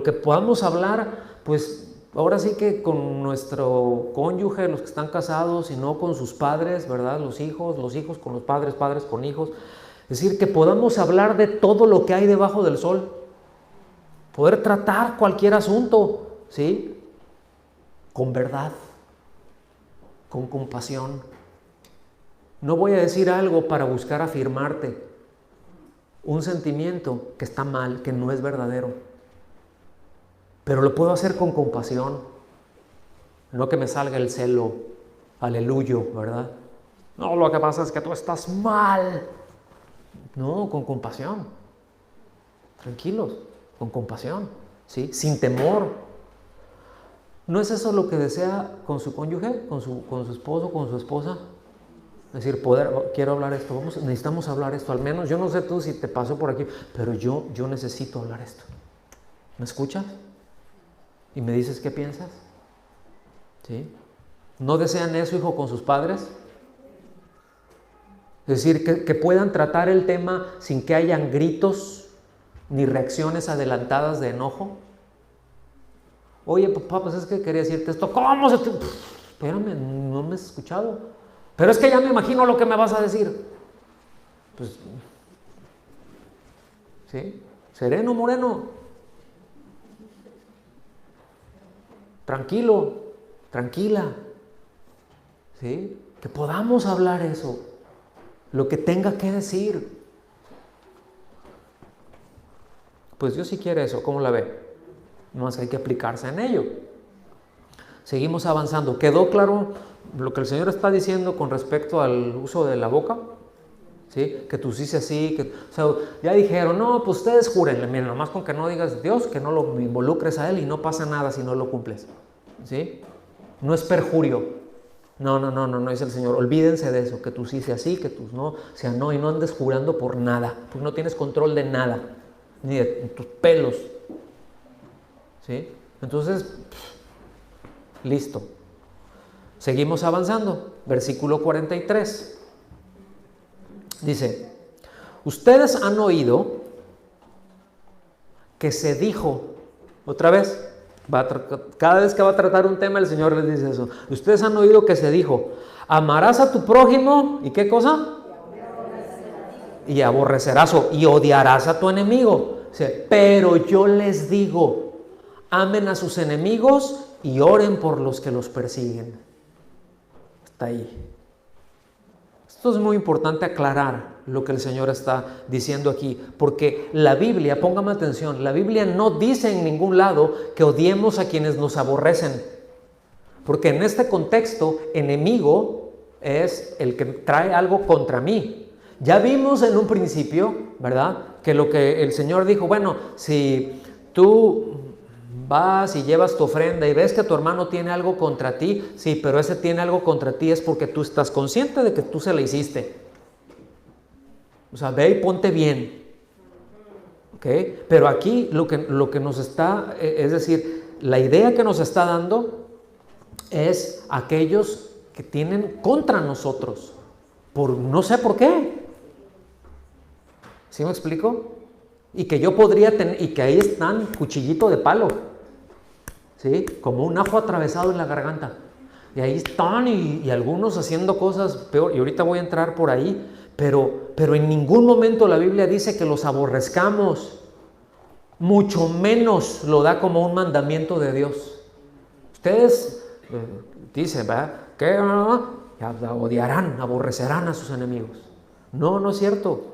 que podamos hablar, pues ahora sí que con nuestro cónyuge, los que están casados, y no con sus padres, ¿verdad? Los hijos con los padres, padres con hijos. Es decir, que podamos hablar de todo lo que hay debajo del sol. Poder tratar cualquier asunto, ¿sí? Con verdad, con compasión. No voy a decir algo para buscar afirmarte un sentimiento que está mal, que no es verdadero. Pero lo puedo hacer con compasión. No que me salga el celo, aleluya, ¿verdad? No, lo que pasa es que tú estás mal. No, con compasión. Tranquilos, con compasión, ¿sí? Sin temor. ¿No es eso lo que desea con su cónyuge, con su esposo, con su esposa? Es decir, quiero hablar esto, necesitamos hablar esto, al menos, yo no sé tú si te pasó por aquí, pero yo necesito hablar esto. ¿Me escuchas? ¿Y me dices qué piensas? ¿Sí? ¿No desean eso, hijo, con sus padres? Es decir, que puedan tratar el tema sin que hayan gritos ni reacciones adelantadas de enojo. Oye, papá, pues es que quería decirte esto. ¿Cómo se te...? Espérame, no me has escuchado. Pero es que ya me imagino lo que me vas a decir. Pues, ¿sí? Sereno, moreno. Tranquilo, tranquila. ¿Sí? Que podamos hablar eso. Lo que tenga que decir. Pues Dios sí quiere eso. ¿Cómo la ve? No más que hay que aplicarse en ello. Seguimos avanzando. ¿Quedó claro lo que el Señor está diciendo con respecto al uso de la boca? ¿Sí? Que tú dices así, o sea, ya dijeron, no, pues ustedes júrenle, miren, nomás con que no digas Dios, que no lo involucres a Él y no pasa nada si no lo cumples, ¿sí? No es perjurio, no, dice el Señor, olvídense de eso, que tú sí sea así, que tú no sea no, y no andes jurando por nada, porque no tienes control de nada, ni de tus pelos, ¿sí? Entonces, listo. Seguimos avanzando, versículo 43. Dice, ustedes han oído que se dijo, otra vez, cada vez que va a tratar un tema el Señor les dice eso. Ustedes han oído que se dijo, amarás a tu prójimo, ¿y qué cosa? Y aborrecerás y odiarás a tu enemigo. Dice, pero yo les digo, amen a sus enemigos y oren por los que los persiguen. Hasta ahí. Esto es muy importante aclarar lo que el Señor está diciendo aquí, porque la Biblia, póngame atención, la Biblia no dice en ningún lado que odiemos a quienes nos aborrecen, porque en este contexto, enemigo es el que trae algo contra mí. Ya vimos en un principio, ¿verdad?, que lo que el Señor dijo, bueno, si tú vas y llevas tu ofrenda y ves que tu hermano tiene algo contra ti, sí, pero ese tiene algo contra ti es porque tú estás consciente de que tú se la hiciste. O sea, ve y ponte bien. ¿Ok? Pero aquí lo que nos está, es decir, la idea que nos está dando es aquellos que tienen contra nosotros, por no sé por qué. ¿Sí me explico? Y que yo podría tener, y que ahí están cuchillito de palo, ¿sí? Como un ajo atravesado en la garganta. Y ahí están, y algunos haciendo cosas peor, y ahorita voy a entrar por ahí, pero en ningún momento la Biblia dice que los aborrezcamos, mucho menos lo da como un mandamiento de Dios. Ustedes dicen, ¿verdad?, que odiarán, aborrecerán a sus enemigos. No es cierto,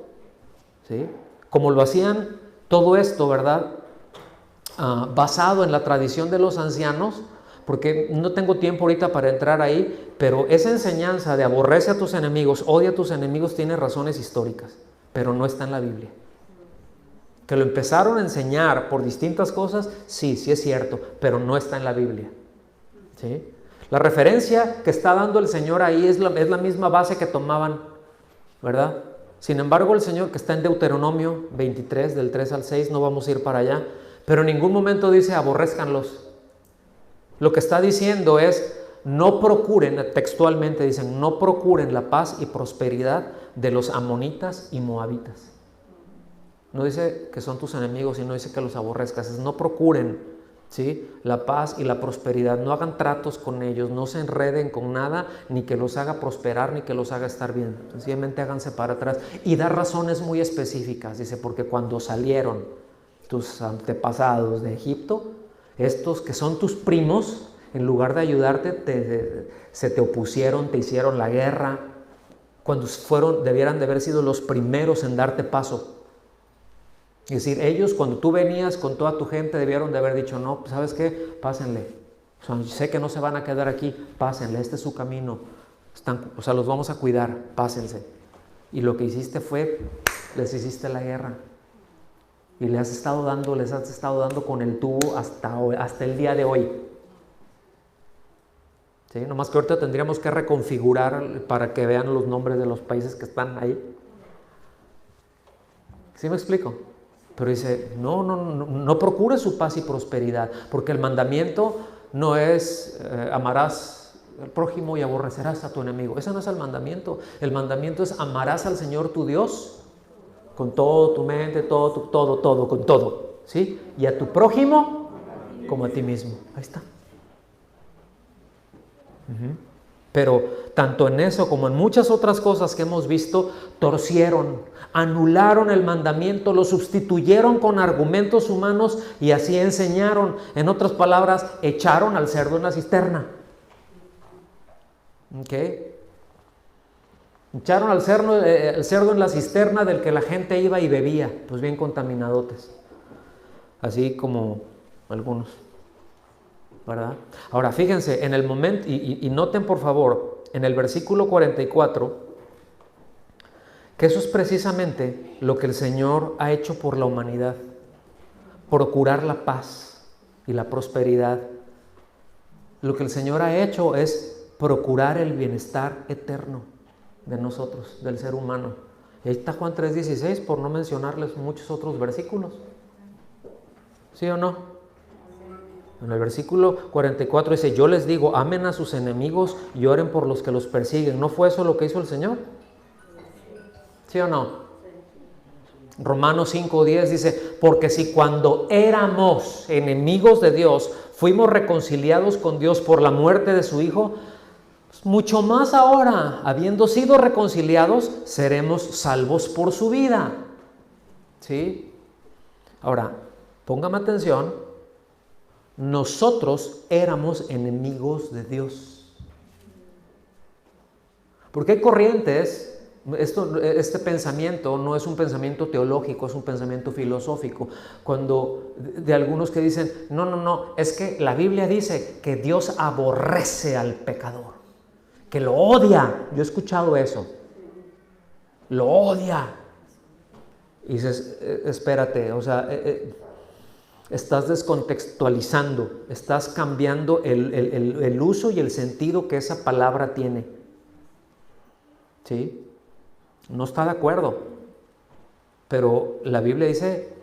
¿sí? Como lo hacían todo esto, ¿verdad?, basado en la tradición de los ancianos, porque no tengo tiempo ahorita para entrar ahí, pero esa enseñanza de aborrece a tus enemigos, odia a tus enemigos, tiene razones históricas, pero no está en la Biblia. Que lo empezaron a enseñar por distintas cosas, sí es cierto, pero no está en la Biblia. ¿Sí? La referencia que está dando el Señor ahí es la misma base que tomaban, ¿verdad? Sin embargo, el Señor, que está en Deuteronomio 23, del 3 al 6, no vamos a ir para allá, pero en ningún momento dice aborrézcanlos. Lo que está diciendo es, no procuren, textualmente dicen, no procuren la paz y prosperidad de los amonitas y moabitas. No dice que son tus enemigos, sino dice que los aborrezcas. Es, no procuren, ¿sí?, la paz y la prosperidad. No hagan tratos con ellos, no se enreden con nada, ni que los haga prosperar, ni que los haga estar bien. Sencillamente háganse para atrás. Y da razones muy específicas. Dice, porque cuando salieron tus antepasados de Egipto, estos que son tus primos, en lugar de ayudarte, se te opusieron, te hicieron la guerra. Cuando debieran de haber sido los primeros en darte paso. Es decir, ellos cuando tú venías con toda tu gente debieron de haber dicho, no, ¿sabes qué? Pásenle. O sea, sé que no se van a quedar aquí, pásenle, este es su camino. Los vamos a cuidar, pásense. Y lo que hiciste fue, les hiciste la guerra. Y les has estado dando con el tubo hasta el día de hoy. ¿Sí? Nomás que ahorita tendríamos que reconfigurar para que vean los nombres de los países que están ahí. ¿Sí me explico? Pero dice, no procures su paz y prosperidad, porque el mandamiento no es amarás al prójimo y aborrecerás a tu enemigo. Ese no es el mandamiento. El mandamiento es amarás al Señor tu Dios con todo tu mente, todo, con todo, ¿sí? Y a tu prójimo como a ti mismo. Ahí está. Pero tanto en eso como en muchas otras cosas que hemos visto, torcieron, anularon el mandamiento, lo sustituyeron con argumentos humanos y así enseñaron. En otras palabras, echaron al cerdo en la cisterna. ¿Okay? Echaron al cerdo en la cisterna del que la gente iba y bebía, pues bien contaminadotes, así como algunos, ¿verdad? Ahora fíjense, en el momento, y noten por favor, en el versículo 44, que eso es precisamente lo que el Señor ha hecho por la humanidad, procurar la paz y la prosperidad. Lo que el Señor ha hecho es procurar el bienestar eterno de nosotros, del ser humano. Y ahí está Juan 3:16, por no mencionarles muchos otros versículos. ¿Sí o no? En el versículo 44 dice, yo les digo, amen a sus enemigos y oren por los que los persiguen. ¿No fue eso lo que hizo el Señor? ¿Sí o no? Romanos 5:10 dice, porque si cuando éramos enemigos de Dios, fuimos reconciliados con Dios por la muerte de su Hijo, pues mucho más ahora, habiendo sido reconciliados, seremos salvos por su vida. ¿Sí? Ahora, póngame atención. Nosotros éramos enemigos de Dios. Porque hay corrientes, este pensamiento no es un pensamiento teológico, es un pensamiento filosófico. Cuando de algunos que dicen, no, es que la Biblia dice que Dios aborrece al pecador, que lo odia. Yo he escuchado eso, lo odia. Y dices, espérate, o sea, estás descontextualizando, estás cambiando el uso y el sentido que esa palabra tiene. ¿Sí? No está de acuerdo. Pero la Biblia dice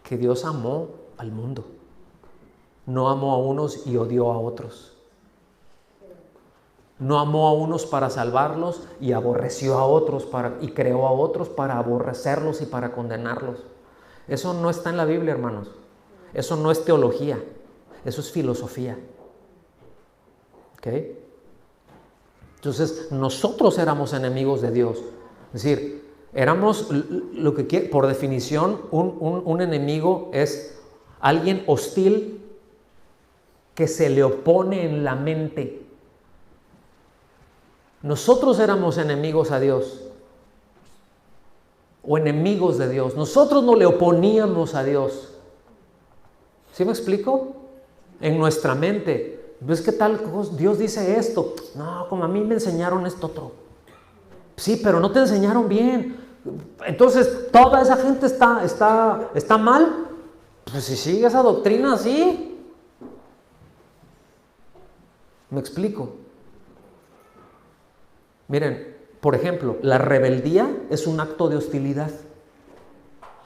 que Dios amó al mundo. No amó a unos y odió a otros. No amó a unos para salvarlos y aborreció a otros y creó a otros para aborrecerlos y para condenarlos. Eso no está en la Biblia, hermanos. Eso no es teología, eso es filosofía. ¿Ok? Entonces, nosotros éramos enemigos de Dios. Es decir, éramos lo que quiere, por definición, un enemigo es alguien hostil que se le opone en la mente. Nosotros éramos enemigos a Dios o enemigos de Dios. Nosotros no le oponíamos a Dios. ¿Sí me explico? En nuestra mente. ¿Ves qué tal? Dios dice esto. No, como a mí me enseñaron esto otro. Sí, pero no te enseñaron bien. Entonces, ¿toda esa gente está mal? Pues si sigue esa doctrina así. ¿Me explico? Miren, por ejemplo, la rebeldía es un acto de hostilidad.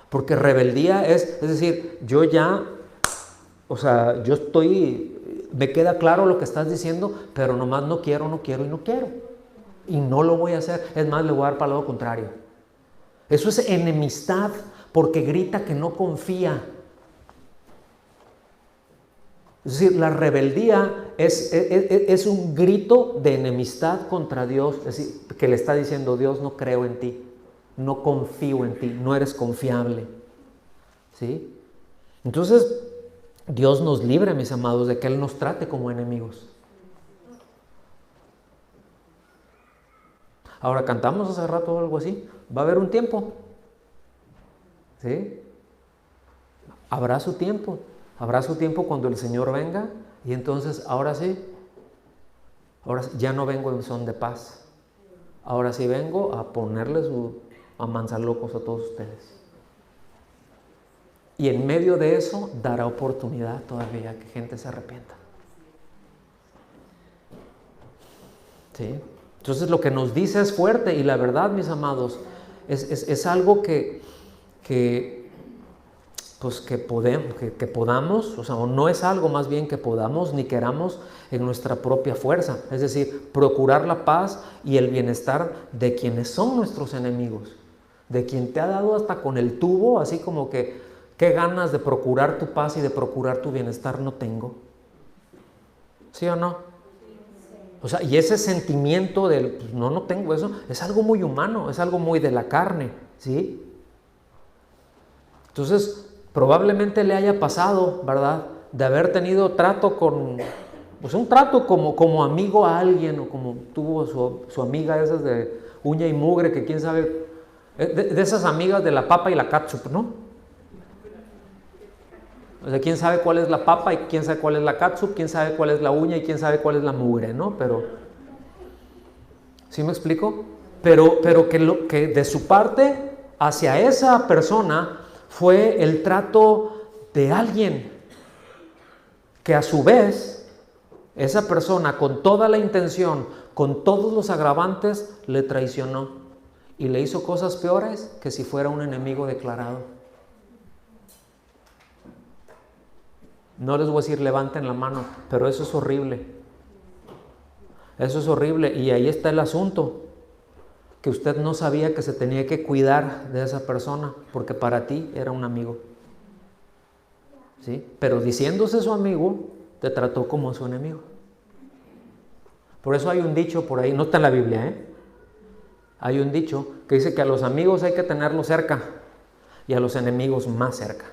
Porque rebeldía es decir, yo me queda claro lo que estás diciendo, pero nomás no quiero. Y no lo voy a hacer, es más, le voy a dar para el lado contrario. Eso es enemistad, porque grita que no confía. Es decir, la rebeldía es un grito de enemistad contra Dios, es decir, que le está diciendo: Dios, no creo en ti, no confío en ti, no eres confiable. ¿Sí? Entonces, Dios nos libre, mis amados, de que Él nos trate como enemigos. Ahora, cantamos hace rato algo así. Va a haber un tiempo. ¿Sí? Habrá su tiempo. Habrá su tiempo cuando el Señor venga. Y entonces, ahora sí, ya no vengo en son de paz. Ahora sí vengo a ponerles a manzalocos a todos ustedes. Y en medio de eso dará oportunidad todavía que gente se arrepienta. ¿Sí? Entonces lo que nos dice es fuerte, y la verdad, mis amados, es algo que podamos, o sea, o no es algo más bien que podamos ni queramos en nuestra propia fuerza. Es decir, procurar la paz y el bienestar de quienes son nuestros enemigos, de quien te ha dado hasta con el tubo, así como que qué ganas de procurar tu paz y de procurar tu bienestar no tengo. ¿Sí o no? O sea, y ese sentimiento del pues no tengo eso, es algo muy humano, es algo muy de la carne, ¿sí? Entonces, probablemente le haya pasado, ¿verdad?, de haber tenido trato un trato como amigo a alguien, o como tuvo su amiga esas de uña y mugre, que quién sabe, de esas amigas de la papa y la catsup, ¿no? O sea, quién sabe cuál es la papa y quién sabe cuál es la catsup, quién sabe cuál es la uña y quién sabe cuál es la mugre, ¿no? Pero, ¿sí me explico? Pero que de su parte hacia esa persona fue el trato de alguien que a su vez esa persona, con toda la intención, con todos los agravantes, le traicionó y le hizo cosas peores que si fuera un enemigo declarado. No les voy a decir levanten la mano, pero eso es horrible. Eso es horrible, y ahí está el asunto, que usted no sabía que se tenía que cuidar de esa persona, porque para ti era un amigo. ¿Sí? Pero diciéndose su amigo, te trató como su enemigo. Por eso hay un dicho por ahí, no está en la Biblia, ¿eh? Hay un dicho que dice que a los amigos hay que tenerlos cerca y a los enemigos más cerca.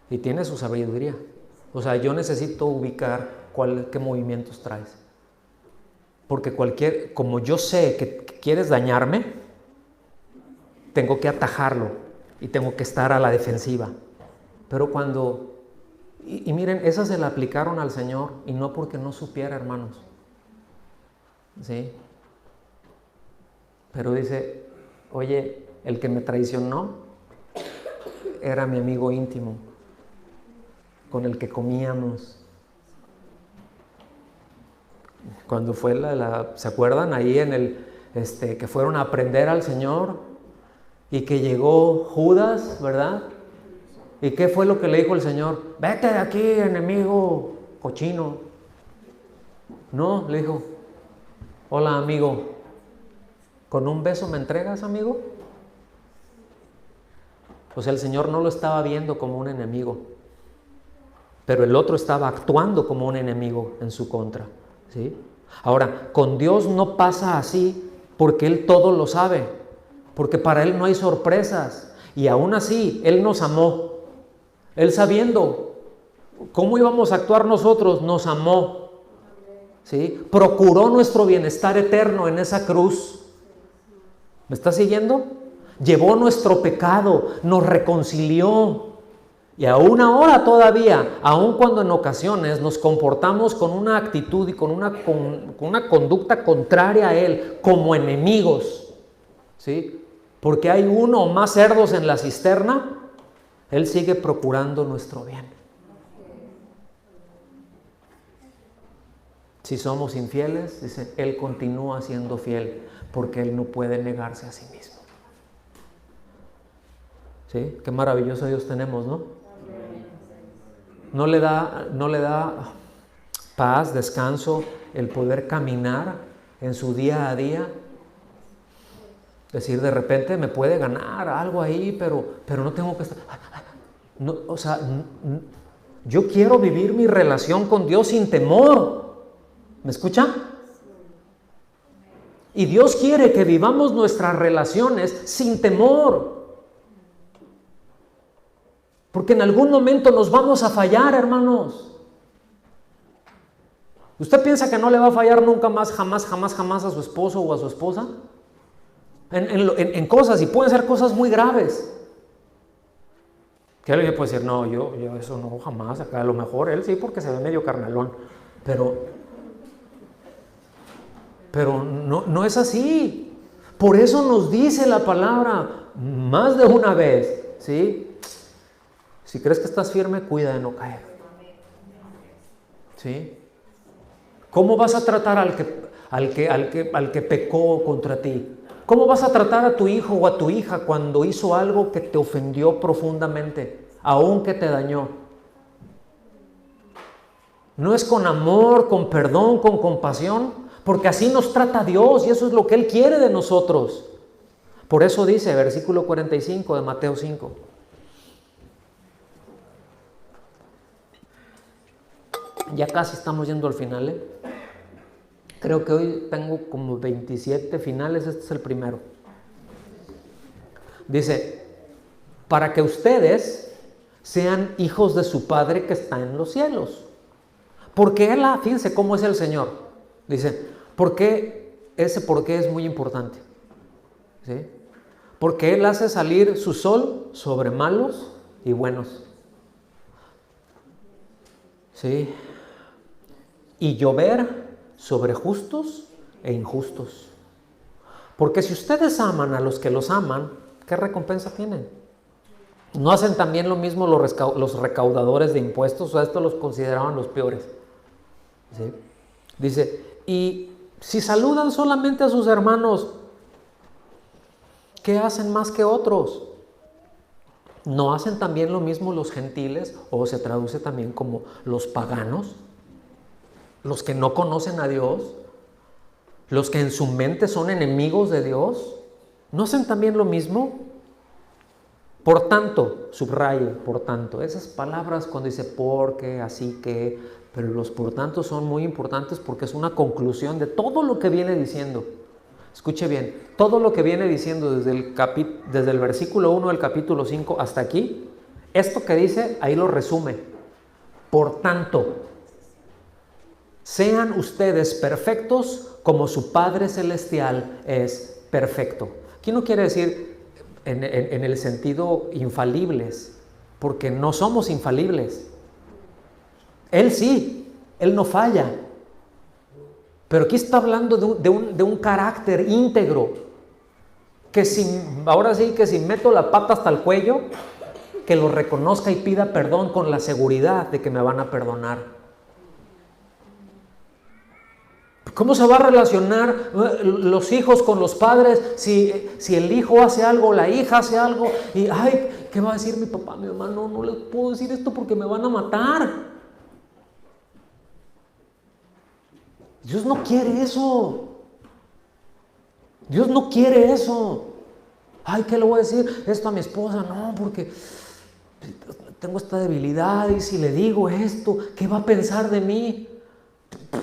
Y tiene su sabiduría. O sea, yo necesito ubicar qué movimientos traes. Porque como yo sé que quieres dañarme, tengo que atajarlo y tengo que estar a la defensiva. Pero y miren, esa se la aplicaron al Señor, y no porque no supiera, hermanos. ¿Sí? Pero dice: oye, el que me traicionó era mi amigo íntimo, con el que comíamos. Cuando fue ¿se acuerdan? Ahí que fueron a aprender al Señor, y que llegó Judas, ¿verdad? ¿Y qué fue lo que le dijo el Señor? Vete de aquí, enemigo cochino. No, le dijo: hola, amigo, ¿con un beso me entregas, amigo? O sea, el Señor no lo estaba viendo como un enemigo, pero el otro estaba actuando como un enemigo en su contra, ¿sí? Ahora, con Dios no pasa así, porque Él todo lo sabe, porque para Él no hay sorpresas, y aún así Él nos amó. Él, sabiendo cómo íbamos a actuar nosotros, nos amó, ¿sí? Procuró nuestro bienestar eterno en esa cruz. ¿Me está siguiendo? Llevó nuestro pecado, nos reconcilió. Y aún ahora todavía, aun cuando en ocasiones nos comportamos con una actitud y con una conducta contraria a Él, como enemigos, ¿sí? Porque hay uno o más cerdos en la cisterna, Él sigue procurando nuestro bien. Si somos infieles, dice, Él continúa siendo fiel, porque Él no puede negarse a sí mismo. ¿Sí? Qué maravilloso Dios tenemos, ¿no? No le da paz, descanso, el poder caminar en su día a día. Es decir, de repente me puede ganar algo ahí, pero no tengo que estar... No, o sea, yo quiero vivir mi relación con Dios sin temor. ¿Me escuchan? Y Dios quiere que vivamos nuestras relaciones sin temor. Porque en algún momento nos vamos a fallar, hermanos. ¿Usted piensa que no le va a fallar nunca más, jamás a su esposo o a su esposa? En cosas, y pueden ser cosas muy graves. Que alguien puede decir, no, yo eso no, jamás. Acá a lo mejor él sí, porque se ve medio carnalón. Pero no es así. Por eso nos dice la palabra más de una vez, ¿sí? Si crees que estás firme, cuida de no caer. ¿Sí? ¿Cómo vas a tratar al que pecó contra ti? ¿Cómo vas a tratar a tu hijo o a tu hija cuando hizo algo que te ofendió profundamente, aun que te dañó? No es con amor, con perdón, con compasión, porque así nos trata Dios y eso es lo que Él quiere de nosotros. Por eso dice, versículo 45 de Mateo 5. Ya casi estamos yendo al final, ¿eh? Creo que hoy tengo como 27 finales, este es el primero. Dice, para que ustedes sean hijos de su Padre que está en los cielos. Porque fíjense cómo es el Señor. Dice, ¿por qué es muy importante? ¿Sí? Porque Él hace salir su sol sobre malos y buenos. ¿Sí? Y llover sobre justos e injustos. Porque si ustedes aman a los que los aman, ¿qué recompensa tienen? ¿No hacen también lo mismo los recaudadores de impuestos? O esto los consideraban los peores. ¿Sí? Dice, y si saludan solamente a sus hermanos, ¿qué hacen más que otros? ¿No hacen también lo mismo los gentiles? O se traduce también como los paganos. Los que no conocen a Dios, los que en su mente son enemigos de Dios, ¿no hacen también lo mismo? Por tanto, subraye, por tanto, esas palabras cuando dice porque, así que, pero los por tanto son muy importantes porque es una conclusión de todo lo que viene diciendo. Escuche bien, todo lo que viene diciendo desde el versículo 1 del capítulo 5 hasta aquí, esto que dice, ahí lo resume. Por tanto, sean ustedes perfectos como su Padre Celestial es perfecto. Aquí no quiere decir en el sentido infalibles, porque no somos infalibles. Él sí, Él no falla. Pero aquí está hablando de un carácter íntegro, que ahora sí que si meto la pata hasta el cuello, que lo reconozca y pida perdón con la seguridad de que me van a perdonar. ¿Cómo se va a relacionar los hijos con los padres si el hijo hace algo, la hija hace algo y, ay, ¿qué va a decir mi papá, mi mamá? No les puedo decir esto porque me van a matar. Dios no quiere eso. Dios no quiere eso. Ay, ¿qué le voy a decir esto a mi esposa? No, porque tengo esta debilidad y si le digo esto, ¿qué va a pensar de mí?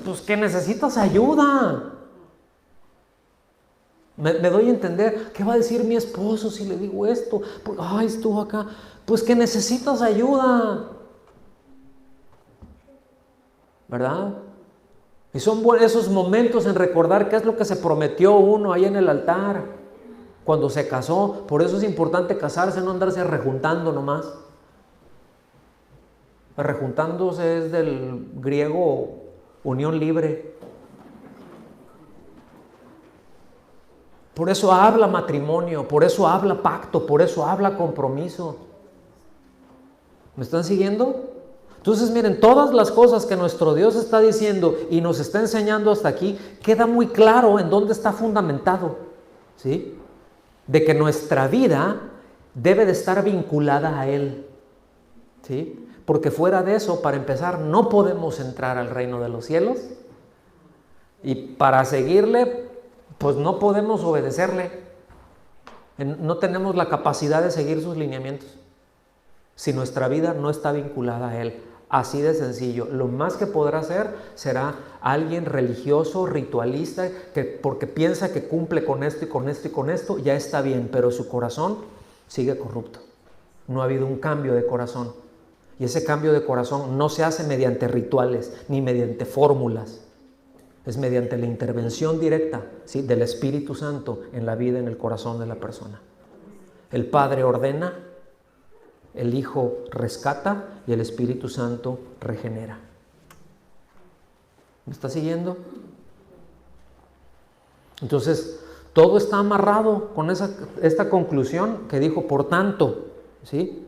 Pues que necesitas ayuda. Me doy a entender. ¿Qué va a decir mi esposo si le digo esto? Ay, estuvo acá. Pues que necesitas ayuda, ¿verdad? Y son buenos esos momentos en recordar qué es lo que se prometió uno ahí en el altar cuando se casó. Por eso es importante casarse, no andarse rejuntando nomás. Rejuntándose es del griego unión libre. Por eso habla matrimonio, por eso habla pacto, por eso habla compromiso. ¿Me están siguiendo? Entonces miren, todas las cosas que nuestro Dios está diciendo y nos está enseñando hasta aquí, queda muy claro en dónde está fundamentado, ¿sí? De que nuestra vida debe de estar vinculada a Él, ¿sí? Porque fuera de eso, para empezar, no podemos entrar al reino de los cielos, y para seguirle, pues no podemos obedecerle. No tenemos la capacidad de seguir sus lineamientos si nuestra vida no está vinculada a Él. Así de sencillo. Lo más que podrá hacer será alguien religioso, ritualista, que porque piensa que cumple con esto y con esto y con esto, ya está bien, pero su corazón sigue corrupto. No ha habido un cambio de corazón. Y ese cambio de corazón no se hace mediante rituales ni mediante fórmulas. Es mediante la intervención directa, ¿sí?, del Espíritu Santo en la vida, en el corazón de la persona. El Padre ordena, el Hijo rescata y el Espíritu Santo regenera. ¿Me está siguiendo? Entonces, todo está amarrado con esta conclusión que dijo, por tanto, ¿sí?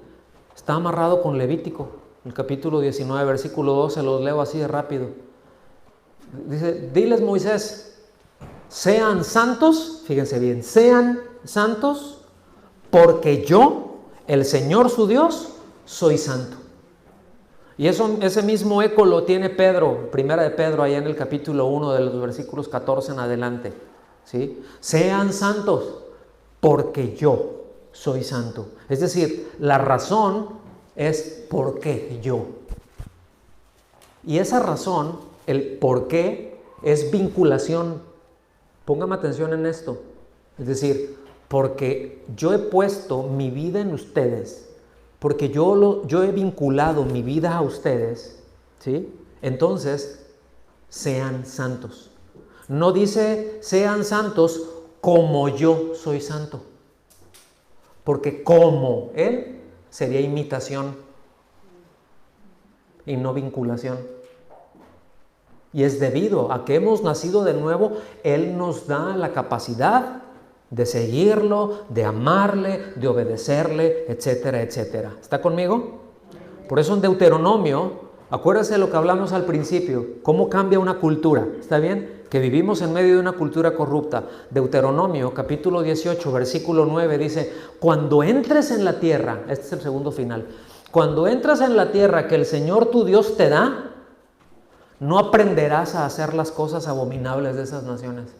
Está amarrado con Levítico, el capítulo 19, versículo 12, los leo así de rápido. Dice, diles Moisés, sean santos, fíjense bien, sean santos, porque yo, el Señor su Dios, soy santo. Y ese mismo eco lo tiene Pedro, primera de Pedro, allá en el capítulo 1 de los versículos 14 en adelante, ¿sí? Sean santos, porque yo soy santo. Es decir, la razón es por qué yo. Y esa razón, el por qué, es vinculación. Póngame atención en esto. Es decir, porque yo he puesto mi vida en ustedes, porque yo he vinculado mi vida a ustedes, ¿sí? Entonces, sean santos. No dice sean santos como yo soy santo, porque como Él sería imitación y no vinculación. Y es debido a que hemos nacido de nuevo, Él nos da la capacidad de seguirlo, de amarle, de obedecerle, etcétera, etcétera. ¿Está conmigo? Por eso en Deuteronomio, acuérdense de lo que hablamos al principio, cómo cambia una cultura, ¿está bien? Que vivimos en medio de una cultura corrupta. Deuteronomio, capítulo 18, versículo 9, dice, cuando entres en la tierra, este es el segundo final, cuando entras en la tierra que el Señor tu Dios te da, no aprenderás a hacer las cosas abominables de esas naciones.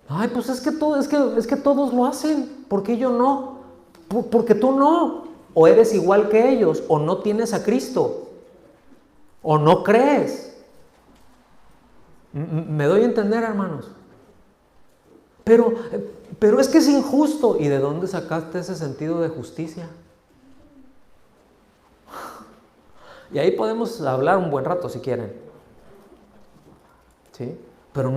Ay, pues es que todos lo hacen. ¿Por qué yo no? Porque tú no. O eres igual que ellos, o no tienes a Cristo, o no crees. ¿Me doy a entender, hermanos? Pero es que es injusto. ¿Y de dónde sacaste ese sentido de justicia? Y ahí podemos hablar un buen rato si quieren, ¿sí? Pero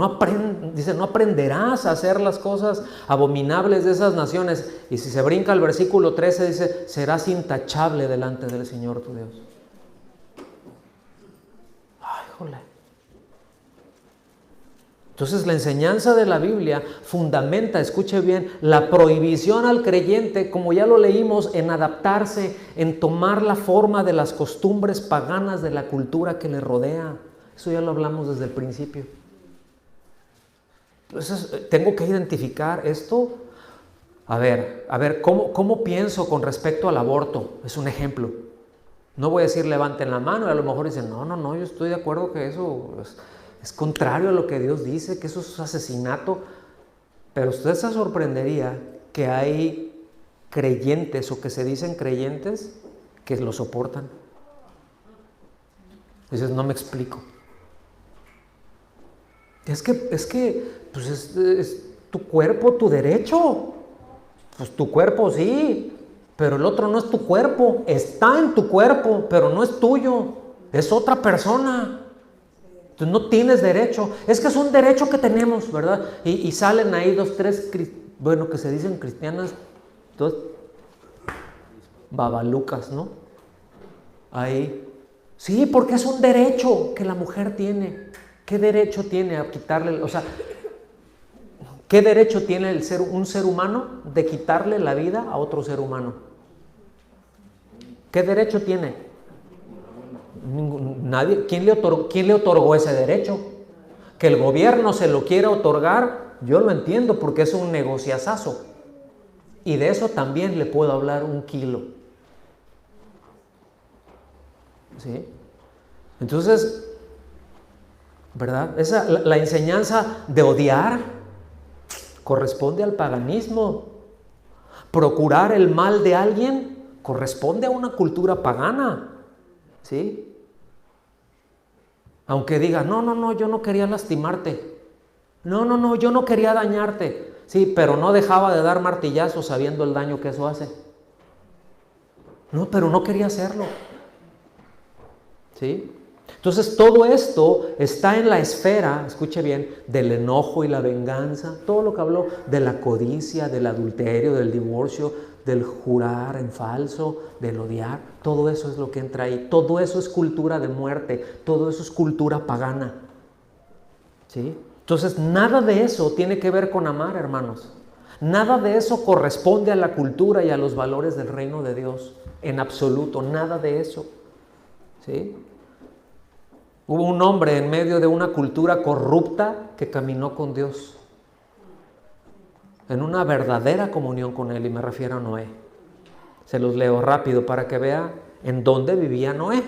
dice, no aprenderás a hacer las cosas abominables de esas naciones. Y si se brinca al versículo 13, dice, serás intachable delante del Señor tu Dios. Ay, jole. Entonces la enseñanza de la Biblia fundamenta, escuche bien, la prohibición al creyente, como ya lo leímos, en adaptarse, en tomar la forma de las costumbres paganas de la cultura que le rodea. Eso ya lo hablamos desde el principio. Entonces tengo que identificar esto. A ver, ¿cómo pienso con respecto al aborto? Es un ejemplo. No voy a decir levanten la mano y a lo mejor dicen, no, yo estoy de acuerdo que eso es contrario a lo que Dios dice, que eso es asesinato. Pero usted se sorprendería que hay creyentes o que se dicen creyentes que lo soportan. Dices, no me explico. Es que pues es tu cuerpo, tu derecho. Pues tu cuerpo sí, pero el otro no es tu cuerpo. Está en tu cuerpo, pero no es tuyo. Es otra persona. Entonces no tienes derecho. Es que es un derecho que tenemos, ¿verdad? Y salen ahí 2, 3, que se dicen cristianas, 2 babalucas, ¿no? Ahí. Sí, porque es un derecho que la mujer tiene. ¿Qué derecho tiene a quitarle? O sea, ¿Qué derecho tiene un ser humano de quitarle la vida a otro ser humano? ¿Qué derecho tiene? Nadie. ¿Quién le otorgó ese derecho? Que el gobierno se lo quiera otorgar, yo lo entiendo porque es un negociazazo. Y de eso también le puedo hablar un kilo. ¿Sí? Entonces, ¿verdad? La enseñanza de odiar corresponde al paganismo. Procurar el mal de alguien corresponde a una cultura pagana. ¿Sí? Aunque diga, no, yo no quería lastimarte. No, yo no quería dañarte. Sí, pero no dejaba de dar martillazos sabiendo el daño que eso hace. No, pero no quería hacerlo. ¿Sí? Entonces todo esto está en la esfera, escuche bien, del enojo y la venganza. Todo lo que habló de la codicia, del adulterio, del divorcio, del jurar en falso, del odiar. Todo eso es lo que entra ahí. Todo eso es cultura de muerte. Todo eso es cultura pagana. ¿Sí? Entonces nada de eso tiene que ver con amar, hermanos. Nada de eso corresponde a la cultura y a los valores del reino de Dios. En absoluto, nada de eso. ¿Sí? Hubo un hombre en medio de una cultura corrupta que caminó con Dios en una verdadera comunión con Él, y me refiero a Noé. Se los leo rápido para que vea en dónde vivía Noé.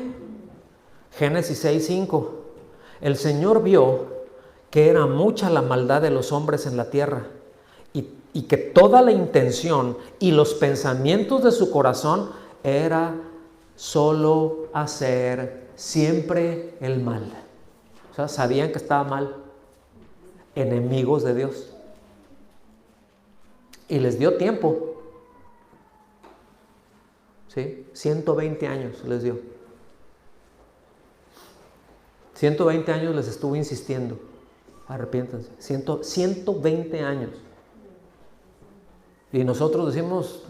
Génesis 6:5. El Señor vio que era mucha la maldad de los hombres en la tierra y que toda la intención y los pensamientos de su corazón era solo hacer siempre el mal. O sea, sabían que estaba mal. Enemigos de Dios. Y les dio tiempo. ¿Sí? 120 años les dio. 120 años les estuvo insistiendo. Arrepiéntanse. 120 años. Y nosotros decimos,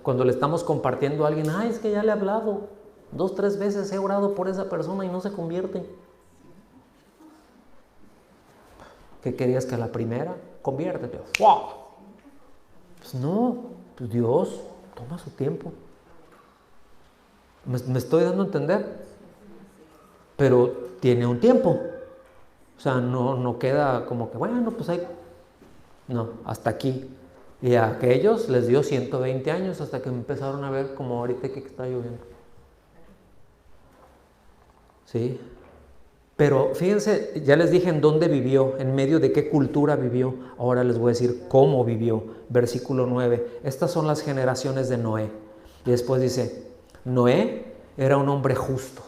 cuando le estamos compartiendo a alguien, ay, es que ya le he hablado 2, 3 veces, he orado por esa persona y no se convierte. ¿Qué querías, que a la primera? Conviértete. ¡Wow! Pues no, pues Dios toma su tiempo. ¿Me estoy dando a entender? Pero tiene un tiempo. O sea, no queda como que, bueno, pues hay... No, hasta aquí. Y a aquellos les dio 120 años hasta que empezaron a ver como ahorita que está lloviendo. ¿Sí? Pero fíjense, ya les dije en dónde vivió, en medio de qué cultura vivió. Ahora les voy a decir cómo vivió. Versículo 9. Estas son las generaciones de Noé. Y después dice, Noé era un hombre justo,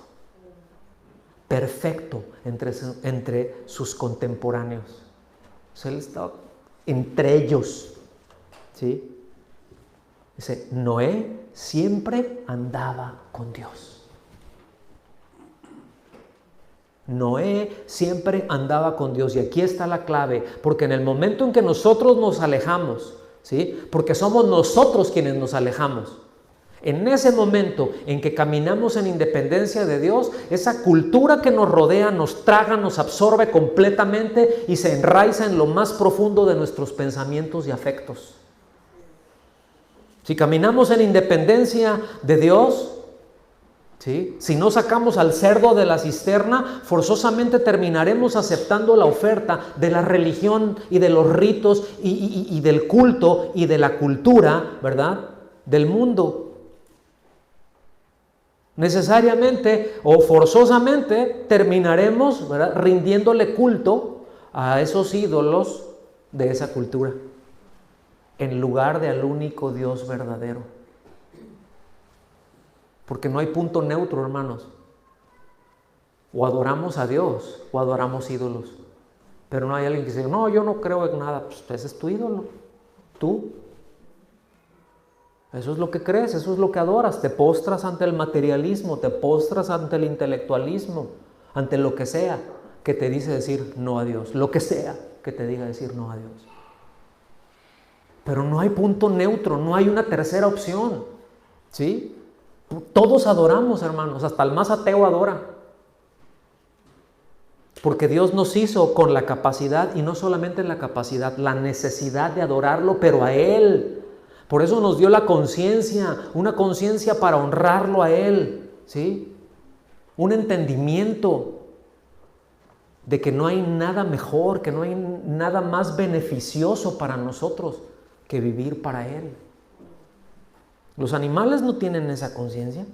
perfecto entre sus contemporáneos. O sea, él estaba entre ellos. ¿Sí? Dice, Noé siempre andaba con Dios. Noé siempre andaba con Dios. Y aquí está la clave, porque en el momento en que nosotros nos alejamos, ¿sí? Porque somos nosotros quienes nos alejamos. En ese momento en que caminamos en independencia de Dios, esa cultura que nos rodea nos traga, nos absorbe completamente y se enraiza en lo más profundo de nuestros pensamientos y afectos. Si caminamos en independencia de Dios, ¿sí? Si no sacamos al cerdo de la cisterna, forzosamente terminaremos aceptando la oferta de la religión y de los ritos y del culto y de la cultura, ¿verdad? Del mundo. Necesariamente o forzosamente terminaremos, ¿verdad?, rindiéndole culto a esos ídolos de esa cultura, en lugar de al único Dios verdadero. Porque no hay punto neutro, hermanos. O adoramos a Dios o adoramos ídolos. Pero no hay alguien que dice, no, yo no creo en nada. Pues ese es tu ídolo. Tú. Eso es lo que crees, eso es lo que adoras. Te postras ante el materialismo, te postras ante el intelectualismo, ante lo que sea que te dice decir no a Dios. Lo que sea que te diga decir no a Dios. Pero no hay punto neutro, no hay una tercera opción. ¿Sí? Todos adoramos, hermanos, hasta el más ateo adora. Porque Dios nos hizo con la capacidad, y no solamente la capacidad, la necesidad de adorarlo, pero a Él. Por eso nos dio la conciencia, una conciencia para honrarlo a Él, ¿sí? Un entendimiento de que no hay nada mejor, que no hay nada más beneficioso para nosotros que vivir para Él. Los animales no tienen esa conciencia,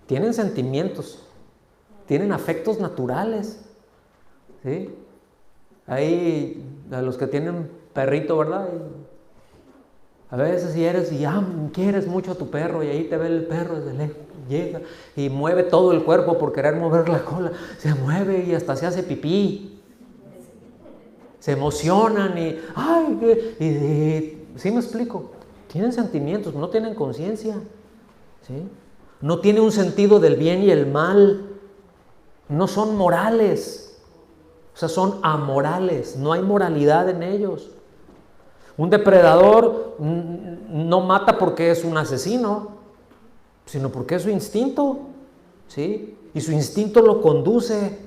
tienen sentimientos, tienen afectos naturales, ¿sí? Hay a los que tienen perrito, ¿verdad? A veces quieres mucho a tu perro y ahí te ve el perro desde lejos, llega y mueve todo el cuerpo por querer mover la cola, se mueve y hasta se hace pipí, se emocionan y ¿sí me explico? Tienen sentimientos, no tienen conciencia, ¿sí? No tienen un sentido del bien y el mal, no son morales, o sea, son amorales, no hay moralidad en ellos. Un depredador no mata porque es un asesino, sino porque es su instinto, ¿sí? Y su instinto lo conduce.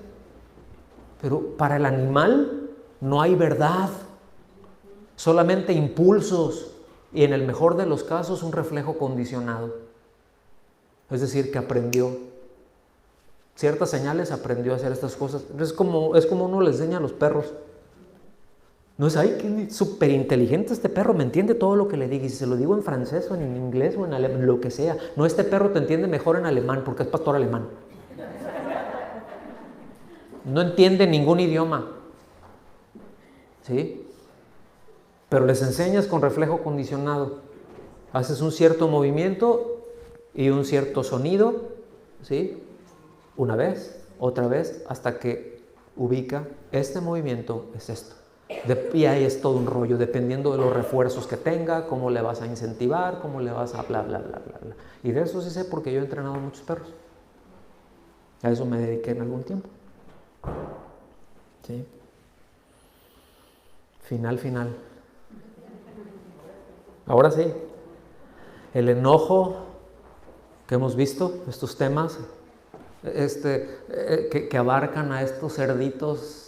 Pero para el animal no hay verdad, solamente impulsos y en el mejor de los casos un reflejo condicionado. Es decir, que aprendió ciertas señales, aprendió a hacer estas cosas. Es como uno le enseña a los perros. No es, qué súper inteligente este perro, me entiende todo lo que le diga. Y si se lo digo en francés o en inglés o en alemán, lo que sea. No, este perro te entiende mejor en alemán porque es pastor alemán. No entiende ningún idioma, ¿sí? Pero les enseñas con reflejo condicionado. Haces un cierto movimiento y un cierto sonido, ¿sí? Una vez, otra vez, hasta que ubica, este movimiento es esto. Y ahí es todo un rollo, dependiendo de los refuerzos que tenga, cómo le vas a incentivar, cómo le vas a bla, bla, bla, bla, bla. Y de eso sí sé porque yo he entrenado a muchos perros. A eso me dediqué en algún tiempo. ¿Sí? Final. Ahora sí, el enojo que hemos visto, estos temas que abarcan a estos cerditos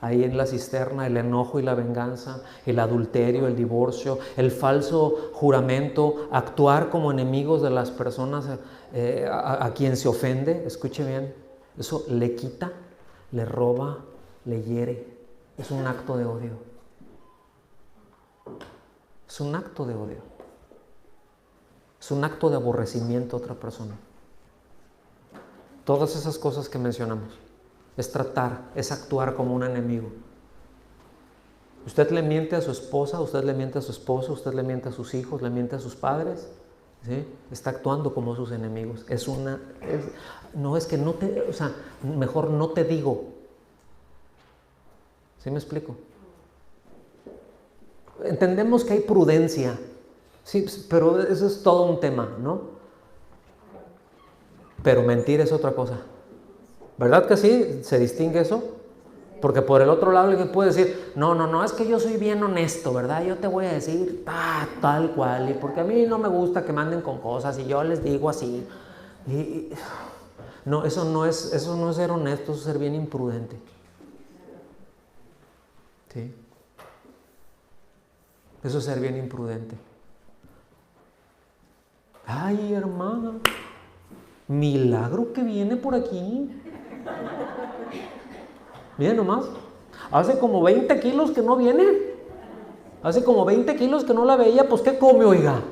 ahí en la cisterna, el enojo y la venganza, el adulterio, el divorcio, el falso juramento, actuar como enemigos de las personas a quien se ofende. Escuche bien, eso le quita, le roba, le hiere. Es un acto de odio. Es un acto de odio. Es un acto de aborrecimiento a otra persona. Todas esas cosas que mencionamos. Es tratar, es actuar como un enemigo. Usted le miente a su esposa, usted le miente a su esposo, usted le miente a sus hijos, le miente a sus padres, ¿sí? Está actuando como sus enemigos. Mejor no te digo. ¿Sí me explico? Entendemos que hay prudencia, sí, pero eso es todo un tema, ¿no? Pero mentir es otra cosa. ¿Verdad que sí? ¿Se distingue eso? Porque por el otro lado alguien puede decir, no, es que yo soy bien honesto, ¿verdad? Yo te voy a decir tal cual, y porque a mí no me gusta que manden con cosas, y yo les digo así. No, eso no es ser honesto, eso es ser bien imprudente. ¿Sí? Eso es ser bien imprudente. Ay, hermana, milagro que viene por aquí. Miren nomás, hace como 20 kilos que no viene. Hace como 20 kilos que no la veía, pues ¿qué come, oiga?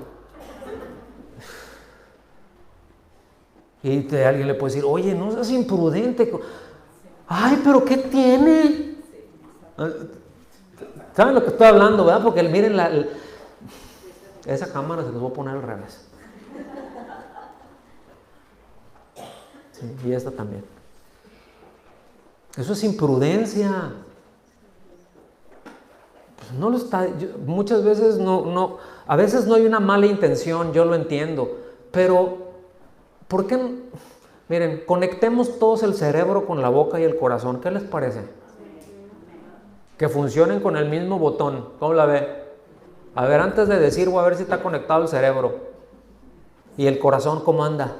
Y alguien le puede decir, oye, no seas imprudente. Ay, pero ¿qué tiene? ¿Saben lo que estoy hablando, verdad? Porque miren, esa cámara se los voy a poner al revés. Sí, y esta también. Eso es imprudencia. Pues no lo está. Muchas veces a veces no hay una mala intención, yo lo entiendo. Pero, ¿por qué? Miren, conectemos todos el cerebro con la boca y el corazón. ¿Qué les parece? Que funcionen con el mismo botón. ¿Cómo la ve? A ver, antes de decir, voy a ver si está conectado el cerebro. ¿Y el corazón cómo anda?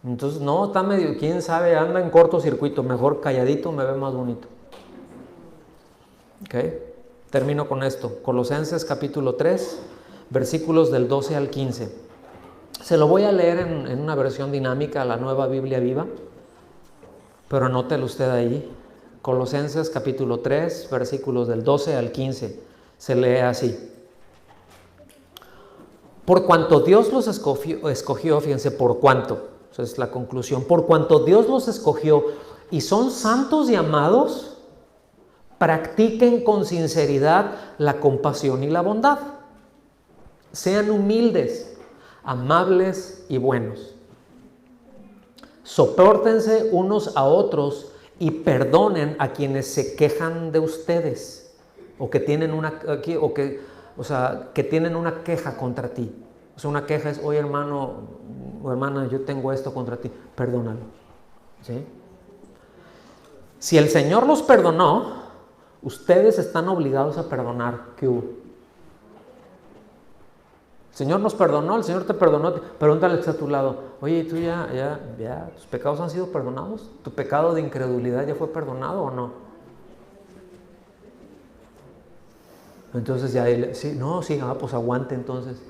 Entonces, no, está medio, quién sabe, anda en cortocircuito, mejor calladito me ve más bonito. ¿Ok? Termino con esto. Colosenses capítulo 3, versículos del 12 al 15. Se lo voy a leer en una versión dinámica, la Nueva Biblia Viva, pero anótelo usted ahí. Colosenses capítulo 3, versículos del 12 al 15. Se lee así. Por cuanto Dios los escogió, fíjense, por cuanto, esa es la conclusión, por cuanto Dios los escogió y son santos y amados, practiquen con sinceridad la compasión y la bondad. Sean humildes, amables y buenos. Sopórtense unos a otros y perdonen a quienes se quejan de ustedes o que tienen que tienen una queja contra ti. O sea, una queja es, oye hermano o hermana, yo tengo esto contra ti, perdónalo. ¿Sí? Si el Señor los perdonó, ustedes están obligados a perdonar. ¿Qué hubo? El Señor nos perdonó, el Señor te perdonó. Pregúntale que está a tu lado, oye, ¿tú ya, tus pecados han sido perdonados? ¿Tu pecado de incredulidad ya fue perdonado o no? Entonces ya, sí, pues aguante entonces.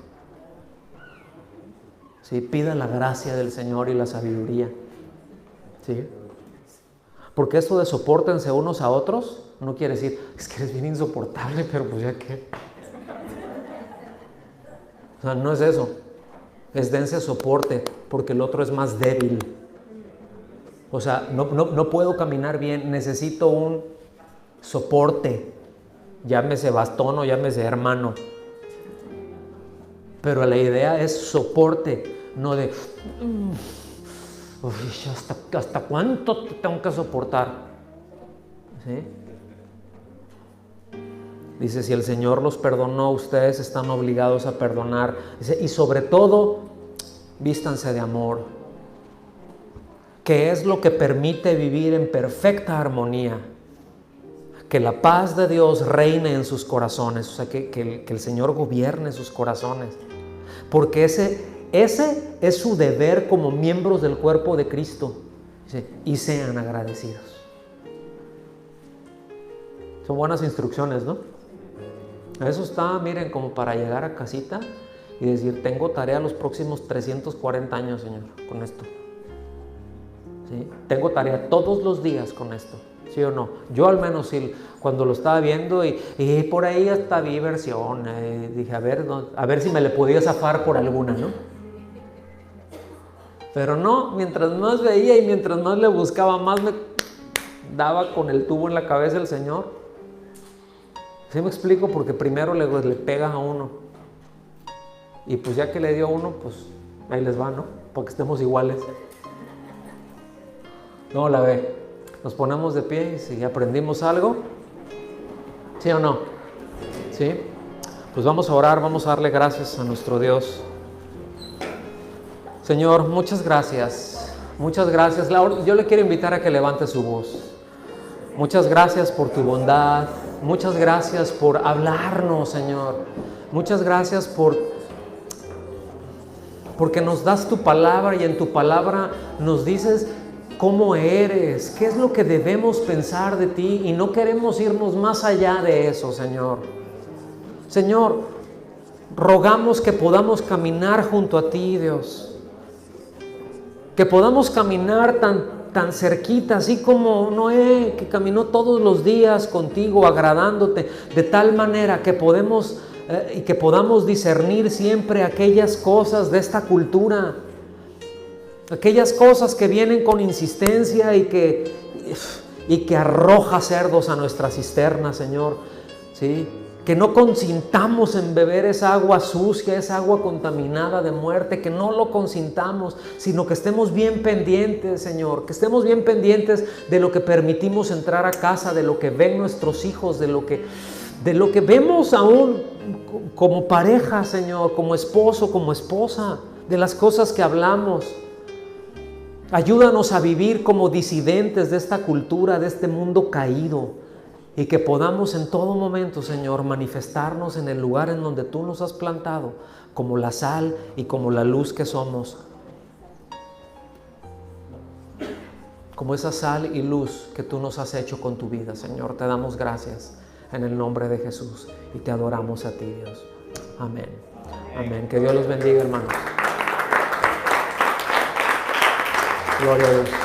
Sí, pida la gracia del Señor y la sabiduría. ¿Sí? Porque esto de sopórtense unos a otros, no quiere decir, es que eres bien insoportable, pero pues ya qué. O sea, no es eso. Es dense soporte, porque el otro es más débil. O sea, no puedo caminar bien, necesito un soporte. Llámese bastón o llámese hermano. Pero la idea es soporte, no de ¿hasta cuánto te tengo que soportar? ¿Sí? Dice, si el Señor los perdonó, ustedes están obligados a perdonar. Dice, y sobre todo, vístanse de amor, que es lo que permite vivir en perfecta armonía. Que la paz de Dios reine en sus corazones, o sea, que el Señor gobierne sus corazones, porque ese es su deber como miembros del cuerpo de Cristo. Dice, y sean agradecidos. Son buenas instrucciones, ¿no? Eso está, miren, como para llegar a casita y decir, tengo tarea los próximos 340 años, Señor, con esto. ¿Sí? Tengo tarea todos los días con esto. ¿Sí o no? Yo al menos sí, cuando lo estaba viendo y por ahí hasta vi versiones, dije, a ver si me le podía zafar por alguna, ¿no? Pero no, mientras más veía y mientras más le buscaba, más me daba con el tubo en la cabeza el Señor. ¿Sí me explico? Porque primero le pega a uno. Y pues ya que le dio a uno, pues ahí les va, ¿no? Para que estemos iguales. No, la ve. Nos ponemos de pie y si aprendimos algo, ¿sí o no? ¿Sí? Pues vamos a orar, vamos a darle gracias a nuestro Dios. Señor, muchas gracias. Muchas gracias. Yo le quiero invitar a que levante su voz. Muchas gracias por tu bondad. Muchas gracias por hablarnos, Señor. Muchas gracias porque nos das tu palabra y en tu palabra nos dices cómo eres, qué es lo que debemos pensar de ti y no queremos irnos más allá de eso, Señor. Señor, rogamos que podamos caminar junto a ti, Dios. Que podamos caminar tan cerquita, así como Noé, que caminó todos los días contigo, agradándote, de tal manera que podamos y que podamos discernir siempre aquellas cosas de esta cultura, aquellas cosas que vienen con insistencia y que arroja cerdos a nuestra cisterna, Señor, ¿sí? Que no consintamos en beber esa agua sucia, esa agua contaminada de muerte, que no lo consintamos, sino que estemos bien pendientes, Señor, que estemos bien pendientes de lo que permitimos entrar a casa, de lo que ven nuestros hijos, de lo que vemos aún como pareja, Señor, como esposo, como esposa, de las cosas que hablamos. Ayúdanos a vivir como disidentes de esta cultura, de este mundo caído, y que podamos en todo momento, Señor, manifestarnos en el lugar en donde tú nos has plantado, como la sal y como la luz que somos. como esa sal y luz que tú nos has hecho con tu vida, Señor. Te damos gracias en el nombre de Jesús y te adoramos a ti, Dios. Amén. Amén. Que Dios los bendiga, hermanos. Gloria a Dios.